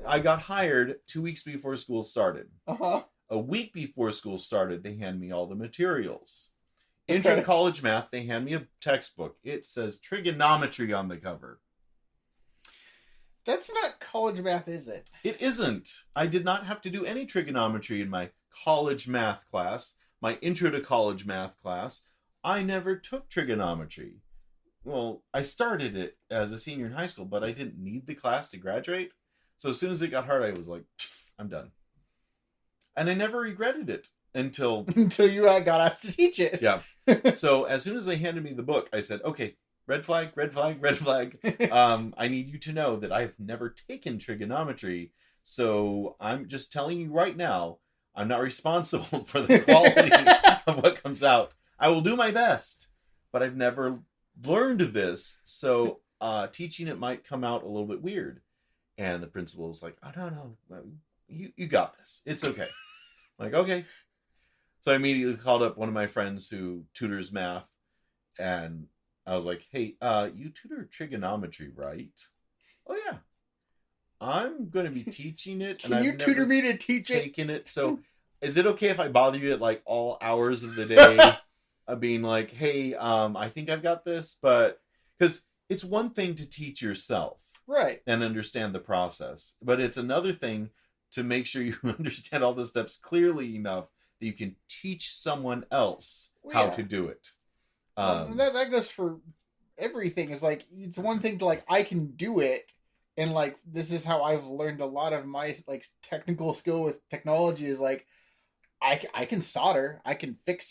S2: I got hired 2 weeks before school started.
S1: Uh-huh.
S2: A week before school started, they hand me all the materials. Intro to College Math, they hand me a textbook. It says trigonometry on the cover.
S1: That's not college math, is it?
S2: It isn't. I did not have to do any trigonometry in my college math class, my Intro to College Math class. I never took trigonometry. Well, I started it as a senior in high school, but I didn't need the class to graduate. So as soon as it got hard, I was like, I'm done. And I never regretted it until
S1: you got asked to teach it.
S2: Yeah. So as soon as they handed me the book, I said, okay, red flag, red flag, red flag. I need you to know that I've never taken trigonometry. So I'm just telling you right now, I'm not responsible for the quality of what comes out. I will do my best, but I've never learned this. So teaching it might come out a little bit weird. And the principal was like, oh, no, you got this. It's okay. I'm like, okay. So I immediately called up one of my friends who tutors math, and I was like, hey, you tutor trigonometry, right? Oh, yeah. I'm going to be teaching it.
S1: Can you tutor me to teach it?
S2: Taking it. So is it okay if I bother you at like all hours of the day? Being like, hey, I think I've got this, but because it's one thing to teach yourself.
S1: Right.
S2: And understand the process. But it's another thing to make sure you understand all the steps clearly enough that you can teach someone else how to do it.
S1: That goes for everything. Is like, it's one thing to like, I can do it, and like, this is how I've learned a lot of my like technical skill with technology is like, I can solder, I can fix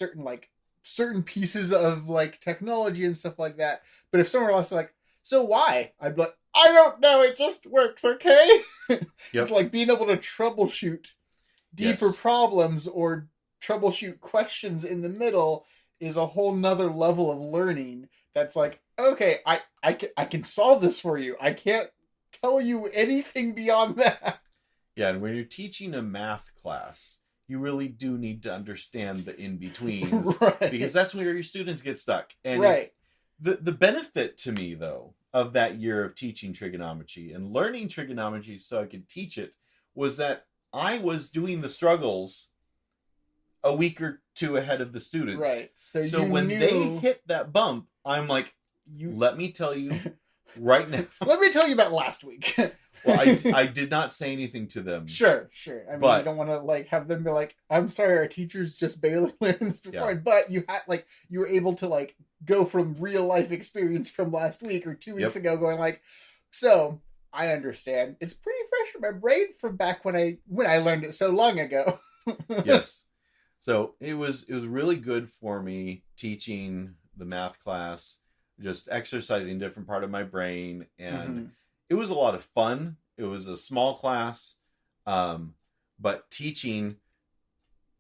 S1: certain pieces of like technology and stuff like that. But if someone else is like, so why? I'd be like, I don't know, it just works, okay? Yep. It's like being able to troubleshoot deeper problems or troubleshoot questions in the middle is a whole nother level of learning. That's like, okay, I can solve this for you. I can't tell you anything beyond that.
S2: Yeah, and when you're teaching a math class, you really do need to understand the in-betweens. Right. Because that's where your students get stuck. And
S1: right.
S2: The benefit to me, though, of that year of teaching trigonometry and learning trigonometry so I could teach it was that I was doing the struggles a week or two ahead of the students.
S1: Right.
S2: So when they hit that bump, I'm like, let me tell you right now.
S1: Let me tell you about last week.
S2: Well, I did not say anything to them.
S1: Sure. I mean, you don't want to like have them be like, I'm sorry, our teachers just barely learned this before. Yeah. But you were able to like go from real life experience from last week or 2 weeks ago going like, so I understand. It's pretty fresh in my brain from back when I learned it so long ago.
S2: Yes. So it was really good for me teaching the math class, just exercising different part of my brain. And it was a lot of fun. It was a small class. But teaching,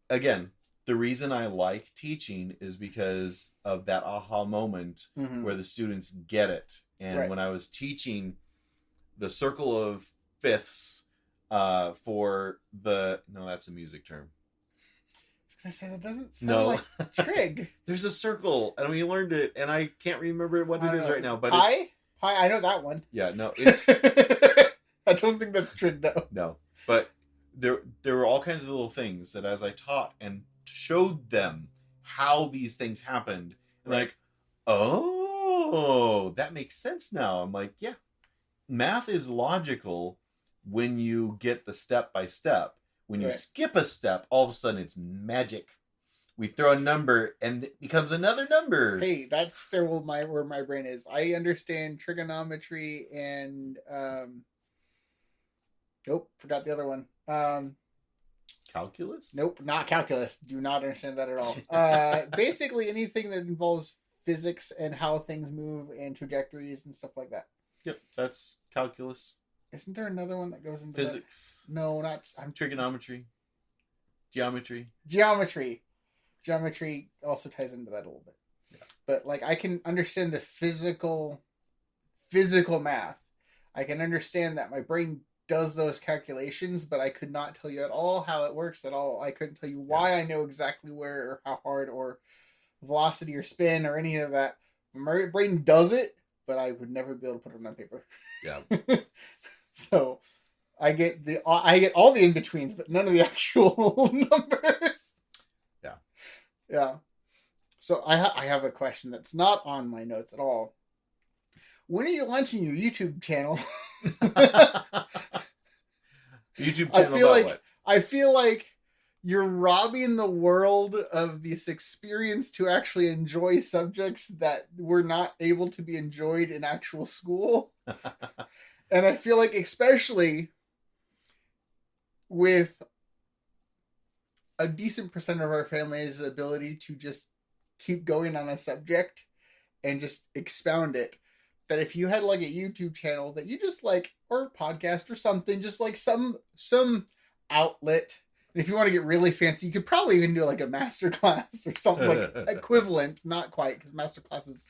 S2: again, the reason I like teaching is because of that aha moment where the students get it. And when I was teaching the circle of fifths for the... No, that's a music term.
S1: I was going to say, that doesn't sound like trig.
S2: There's a circle, and we learned it, and I can't remember what it is right now. But
S1: pi? Pi, I know that one.
S2: Yeah, no, it's...
S1: I don't think that's trig, though.
S2: No, but there were all kinds of little things that as I taught and showed them how these things happened, and like, oh, that makes sense now. I'm like, yeah, math is logical when you get the step by step. When you skip a step, all of a sudden it's magic. We throw a number and it becomes another number.
S1: Hey, that's still where my brain is. I understand trigonometry and nope, forgot the other one.
S2: Calculus?
S1: Nope, not calculus. Do not understand that at all. Basically anything that involves physics and how things move and trajectories and stuff like that.
S2: Yep, that's calculus.
S1: Isn't there another one that goes into
S2: physics?
S1: That? No, not.
S2: Trigonometry. Geometry.
S1: Geometry also ties into that a little bit.
S2: Yeah.
S1: But like I can understand the physical math. I can understand that my brain does those calculations, but I could not tell you at all how it works at all. I couldn't tell you why I know exactly where or how hard or velocity or spin or any of that. My brain does it, but I would never be able to put it on paper.
S2: Yeah.
S1: So I get all the in-betweens, but none of the actual numbers.
S2: Yeah.
S1: Yeah. So I have a question that's not on my notes at all. When are you launching your YouTube channel?
S2: YouTube channel.
S1: I feel like you're robbing the world of this experience to actually enjoy subjects that were not able to be enjoyed in actual school. And I feel like, especially with a decent percent of our family's ability to just keep going on a subject and just expound it, that if you had like a YouTube channel that you just like, or podcast or something, just like some outlet. And if you want to get really fancy, you could probably even do like a master class or something like equivalent, not quite, because master class is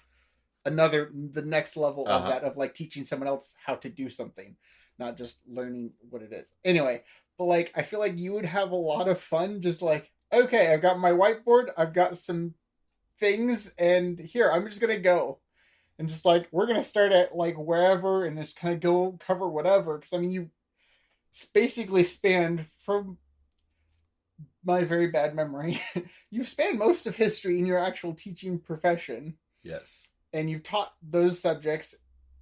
S1: the next level of that, of like teaching someone else how to do something, not just learning what it is. Anyway, but like I feel like you would have a lot of fun just like, okay, I've got my whiteboard, I've got some things, and here I'm just gonna go and just like we're gonna start at like wherever and just kind of go cover whatever, because I mean you basically spanned, from my very bad memory, you've spanned most of history in your actual teaching profession.
S2: Yes.
S1: And you've taught those subjects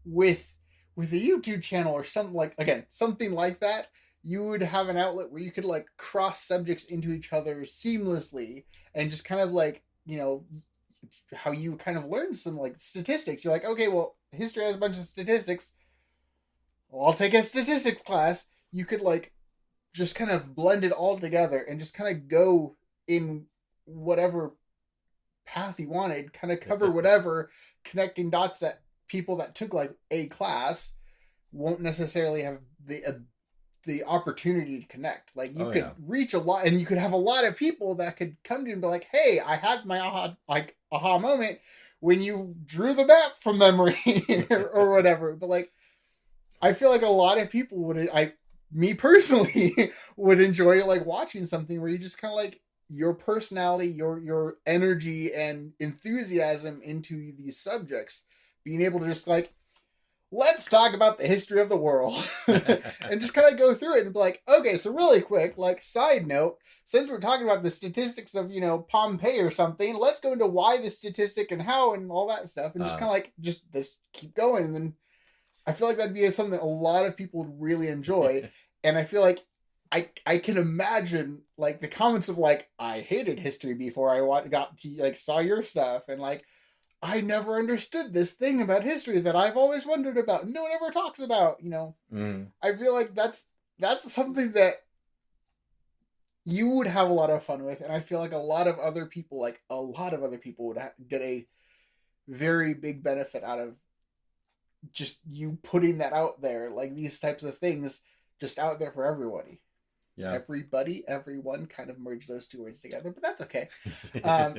S1: with a YouTube channel or something something like that. You would have an outlet where you could like cross subjects into each other seamlessly and just kind of like, you know, how you kind of learn some like statistics. You're like, okay, well, history has a bunch of statistics. Well, I'll take a statistics class. You could like just kind of blend it all together and just kind of go in whatever path you wanted, kind of cover whatever, connecting dots that people that took like a class won't necessarily have the opportunity to connect. Like you could reach a lot, and you could have a lot of people that could come to you and be like, hey, I had my aha moment when you drew the map from memory or whatever. But like I feel like a lot of people me personally would enjoy like watching something where you just kind of like your personality, your energy and enthusiasm into these subjects, being able to just like, let's talk about the history of the world and just kind of go through it and be like, okay, so really quick, like side note, since we're talking about the statistics of, you know, Pompeii or something, let's go into why the statistic and how and all that stuff. And just kind of like, just keep going. And then I feel like that'd be something that a lot of people would really enjoy. And I feel like I can imagine like the comments of like, I hated history before I got to like saw your stuff, and like I never understood this thing about history that I've always wondered about. No one ever talks about, you know. I feel like that's something that you would have a lot of fun with, and I feel like a lot of other people would get a very big benefit out of just you putting that out there, like these types of things just out there for everybody.
S2: Yeah.
S1: Everybody, everyone kind of merged those two words together, but that's okay. Yeah.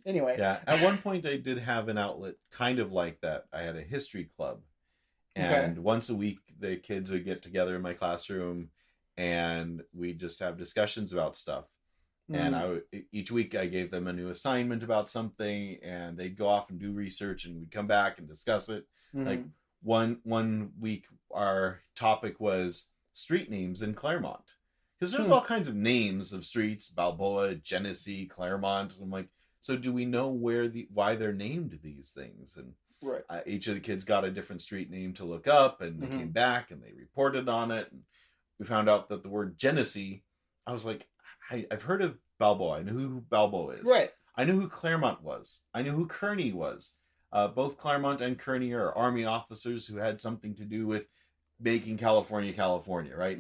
S1: Anyway.
S2: Yeah. At one point, I did have an outlet kind of like that. I had a history club. And once a week, the kids would get together in my classroom and we just have discussions about stuff. And each week I gave them a new assignment about something, and they'd go off and do research, and we'd come back and discuss it. Like one week, our topic was street names in Claremont, because there's all kinds of names of streets: Balboa, Genesee, Claremont. And I'm like, so do we know why they're named these things? And each of the kids got a different street name to look up, and they came back and they reported on it. And we found out that the word Genesee, I was like, I've heard of Balboa. I know who Balboa is.
S1: Right.
S2: I knew who Claremont was. I knew who Kearney was. Both Claremont and Kearney are Army officers who had something to do with making California, California, right?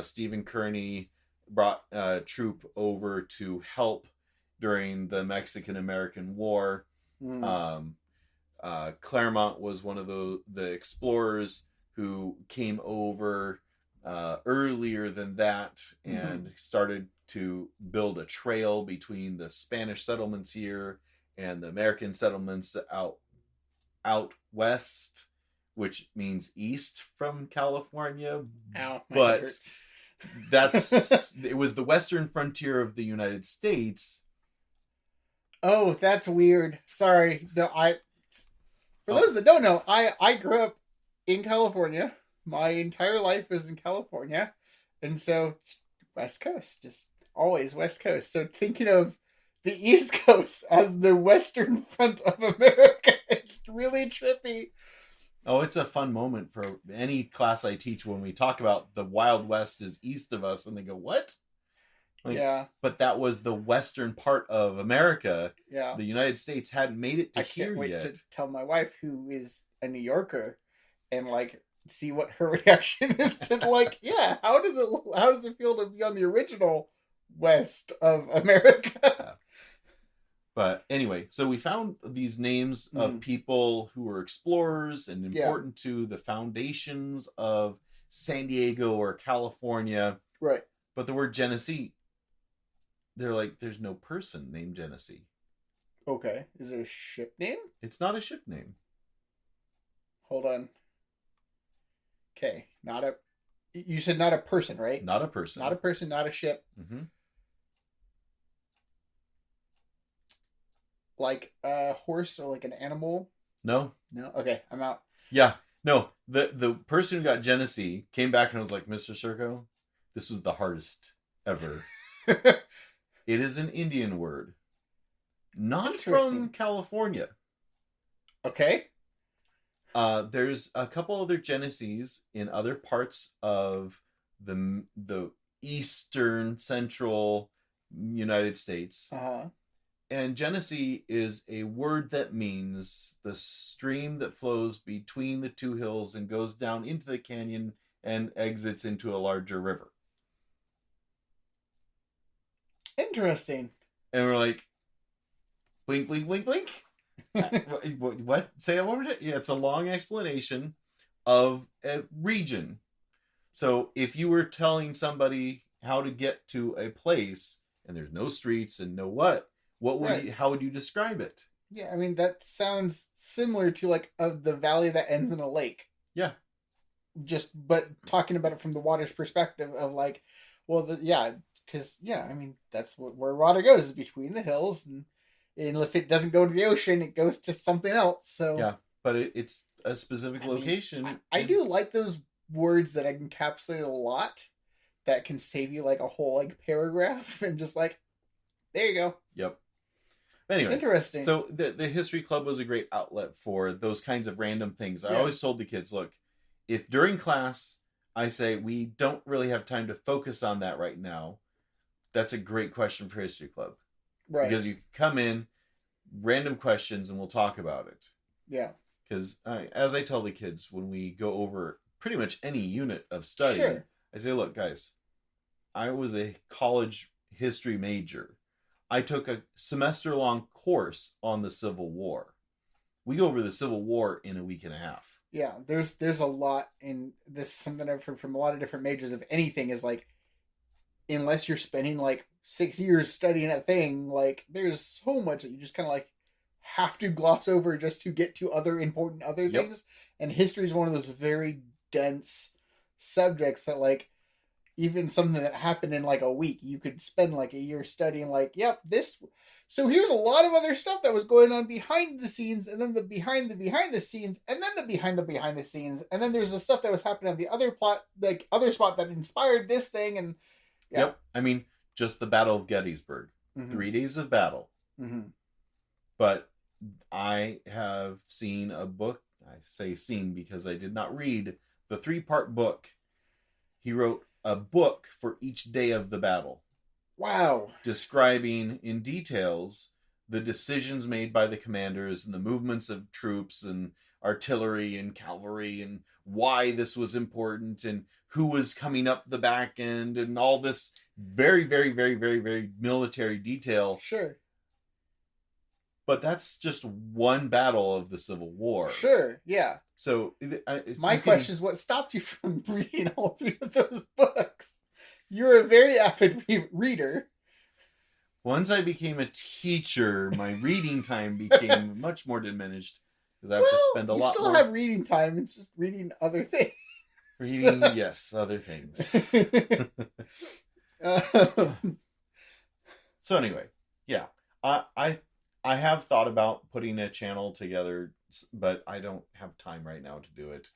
S2: Stephen Kearney brought a troop over to help during the Mexican-American War. Claremont was one of the explorers who came over earlier than that and started to build a trail between the Spanish settlements here and the American settlements out west, which means east from California.
S1: Ow,
S2: but it was the western frontier of the United States.
S1: Oh, that's weird. Sorry. No, for those that don't know, I grew up in California. My entire life was in California. And so West Coast, just always West Coast. So thinking of the East Coast as the western front of America, it's really trippy.
S2: Oh, it's a fun moment for any class I teach when we talk about the Wild West is east of us, and they go, what? But that was the western part of America.
S1: Yeah.
S2: The United States hadn't made it to here yet. I can't wait
S1: to tell my wife, who is a New Yorker, and see what her reaction is to how does it feel to be on the original west of America?
S2: But anyway, so we found these names of people who were explorers and important to the foundations of San Diego or California.
S1: Right.
S2: But the word Genesee, they're like, there's no person named Genesee.
S1: Okay. Is it a ship name?
S2: It's not a ship name.
S1: Hold on. Okay. You said not a person, right?
S2: Not a person.
S1: Not a person, not a ship. Like a horse or like an animal?
S2: No.
S1: No? Okay, I'm out.
S2: Yeah. No. The person who got Genesee came back and was like, Mr. Circo, this was the hardest ever. It is an Indian word. Not from California.
S1: Okay.
S2: There's a couple other Genesees in other parts of the eastern central United States. And Genesee is a word that means the stream that flows between the two hills and goes down into the canyon and exits into a larger river.
S1: Interesting.
S2: And we're like, blink, blink, blink, blink. What? Say that one more time? Yeah, it's a long explanation of a region. So if you were telling somebody how to get to a place and there's no streets and no how would you describe it?
S1: Yeah, I mean, that sounds similar to the valley that ends in a lake.
S2: Yeah.
S1: But talking about it from the water's perspective of because I mean, that's where water goes, is between the hills, and if it doesn't go to the ocean, it goes to something else. So
S2: yeah, but it's a specific location.
S1: I do like those words that encapsulate a lot, that can save you a whole paragraph, and just there you go.
S2: Yep. Anyway,
S1: interesting.
S2: So the history club was a great outlet for those kinds of random things. I always told the kids, look, if during class I say we don't really have time to focus on that right now, that's a great question for history club.
S1: Right.
S2: Because you come in, random questions, and we'll talk about it.
S1: Yeah.
S2: Because as I tell the kids when we go over pretty much any unit of study, I say, look, guys, I was a college history major. I took a semester-long course on the Civil War. We go over the Civil War in a week and a half.
S1: Yeah, there's a lot in this. Something I've heard from a lot of different majors of anything is unless you're spending like 6 years studying a thing, like there's so much that you just kind of like have to gloss over just to get to other important other
S2: Yep.
S1: things. And history is one of those very dense subjects that like even something that happened in like a week, you could spend like a year studying like, yep, this. So here's a lot of other stuff that was going on behind the scenes, and then the behind the scenes, and then the behind the scenes, and then there's the stuff that was happening on the other plot, like other spot that inspired this thing, and yeah.
S2: Yep. I mean, just the Battle of Gettysburg, 3 days of battle. But I have seen a book. I say seen because I did not read the 3-part book. He wrote a book for each day of the battle.
S1: Wow.
S2: Describing in details the decisions made by the commanders and the movements of troops and artillery and cavalry and why this was important and who was coming up the back end and all this very, very, very, very, very military detail.
S1: Sure.
S2: But that's just one battle of the Civil War.
S1: Sure, yeah.
S2: So
S1: my question is, what stopped you from reading all 3 of those books? You're a very avid reader.
S2: Once I became a teacher, my reading time became much more diminished because I have to spend a lot more.
S1: You still have reading time. It's just reading other things.
S2: Reading, yes, other things. So anyway, yeah, I have thought about putting a channel together, but I don't have time right now to do it.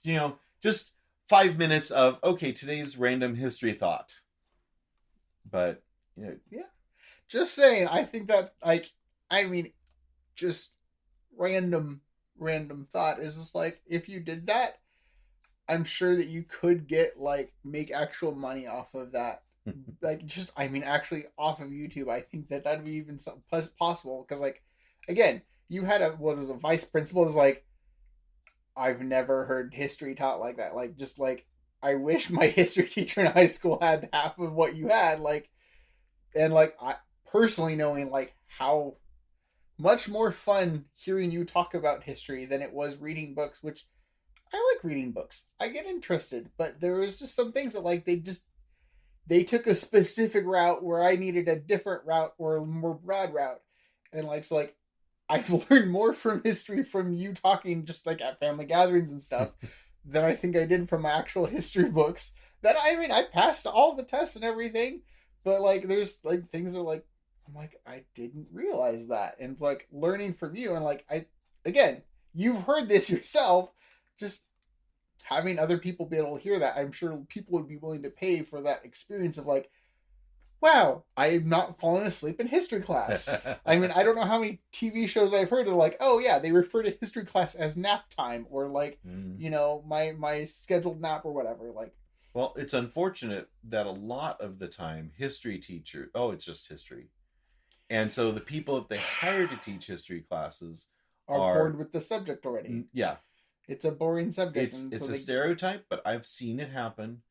S2: You know, just 5 minutes of, okay, today's random history thought. But, you know.
S1: Yeah. Just saying, I think that, like, I mean, just random thought is just like, if you did that, I'm sure that you could get, like, make actual money off of that. Like, just, I mean, actually off of YouTube. I think that that'd be even possible. Because, like, again, you had a vice principal was like, I've never heard history taught like that. Like, just like, I wish my history teacher in high school had half of what you had. Like, and like, I personally knowing like how much more fun hearing you talk about history than it was reading books, which I like reading books. I get interested, but there was just some things that like they took a specific route where I needed a different route or a more broad route. And like, so like, I've learned more from history from you talking just like at family gatherings and stuff than I think I did from my actual history books. That, I mean, I passed all the tests and everything, but like, there's like things that like, I'm like, I didn't realize that. And like learning from you and like, again, you've heard this yourself, just having other people be able to hear that. I'm sure people would be willing to pay for that experience of like, wow, I am not falling asleep in history class. I mean, I don't know how many TV shows I've heard of like, oh yeah, they refer to history class as nap time or like, you know, my scheduled nap or whatever. Like,
S2: well, it's unfortunate that a lot of the time history teacher, it's just history. And so the people that they hire to teach history classes
S1: are bored with the subject already.
S2: Yeah.
S1: It's a boring subject.
S2: It's a stereotype, but I've seen it happen.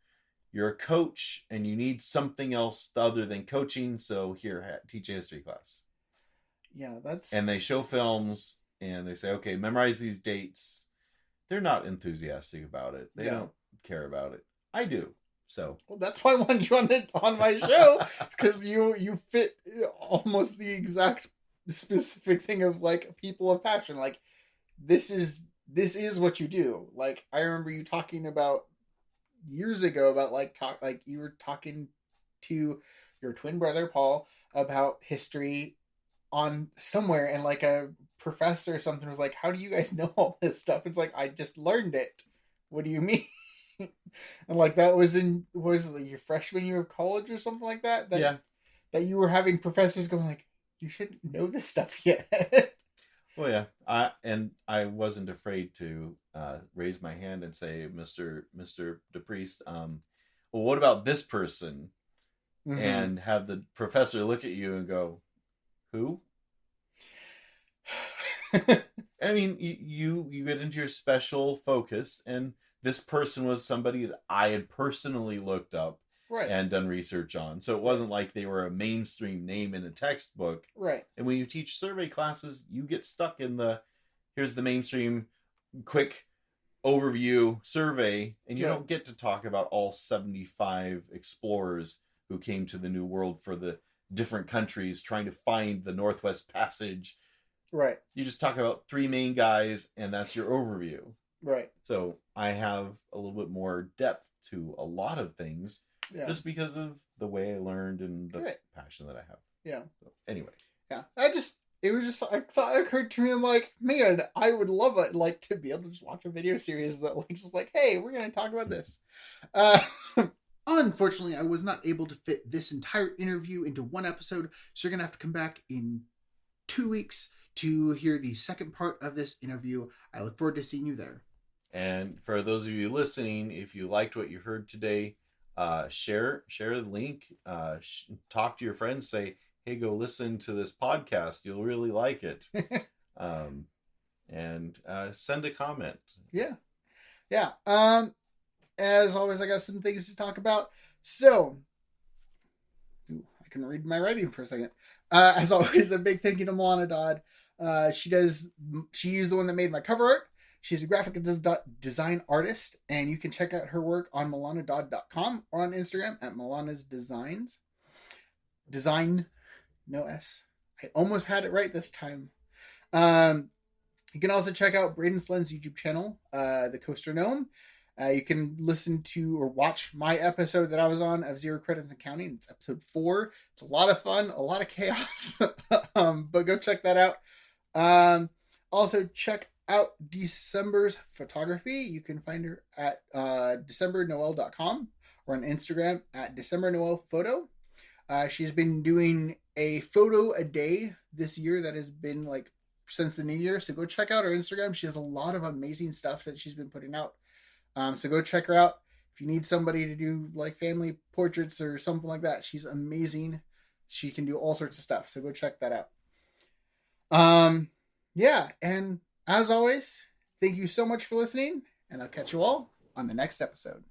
S2: You're a coach and you need something else other than coaching, so here, teach a history class.
S1: Yeah, that's...
S2: And they show films and they say, okay, memorize these dates. They're not enthusiastic about it. They don't care about it. I do. So,
S1: well, that's why I wanted you on my show, because you fit almost the exact specific thing of like people of passion. Like, this is what you do. Like, I remember you talking about years ago about like you were talking to your twin brother Paul about history on somewhere, and like a professor or something was like, how do you guys know all this stuff? It's like, I just learned it. What do you mean? And like, that was like your freshman year of college or something like that? That you were having professors going like, you shouldn't know this stuff yet.
S2: Well, yeah, I wasn't afraid to raise my hand and say, Mr. DePriest, well, what about this person? Mm-hmm. And have the professor look at you and go, who? I mean, you get into your special focus, and this person was somebody that I had personally looked up and done research on. So it wasn't like they were a mainstream name in a textbook.
S1: Right.
S2: And when you teach survey classes, you get stuck in here's the mainstream quick overview survey, and you don't get to talk about all 75 explorers who came to the New World for the different countries trying to find the Northwest Passage.
S1: Right.
S2: You just talk about 3 main guys, and that's your overview.
S1: Right.
S2: So I have a little bit more depth to a lot of things, just because of the way I learned and the passion that I have.
S1: Yeah.
S2: So, anyway.
S1: Yeah. I thought it occurred to me, I'm like, man, I would love it, like, to be able to just watch a video series that, like, just like, hey, we're going to talk about this. Unfortunately, I was not able to fit this entire interview into one episode, so you're going to have to come back in 2 weeks to hear the second part of this interview. I look forward to seeing you there.
S2: And for those of you listening, if you liked what you heard today, share the link, talk to your friends, say, hey, go listen to this podcast. You'll really like it. And send a comment. Yeah.
S1: Yeah. As always, I got some things to talk about. So, I can read my writing for a second. As always, a big thank you to Milana Dodd. She's the one that made my cover art. She's a graphic design artist, and you can check out her work on milanadodd.com or on Instagram at Milana's Designs. Design, no S. I almost had it right this time. You can also check out Braden Slen's YouTube channel, The Coaster Gnome. You can listen to or watch my episode that I was on of Zero Credits Accounting. It's episode 4. It's a lot of fun, a lot of chaos, but go check that out. Also, check out December's photography. You can find her at decembernoel.com or on Instagram at decembernoelphoto. She's been doing a photo a day this year that has been like since the new year. So go check out her Instagram. She has a lot of amazing stuff that she's been putting out. So go check her out. If you need somebody to do like family portraits or something like that, she's amazing. She can do all sorts of stuff. So go check that out. Yeah. And as always, thank you so much for listening, and I'll catch you all on the next episode.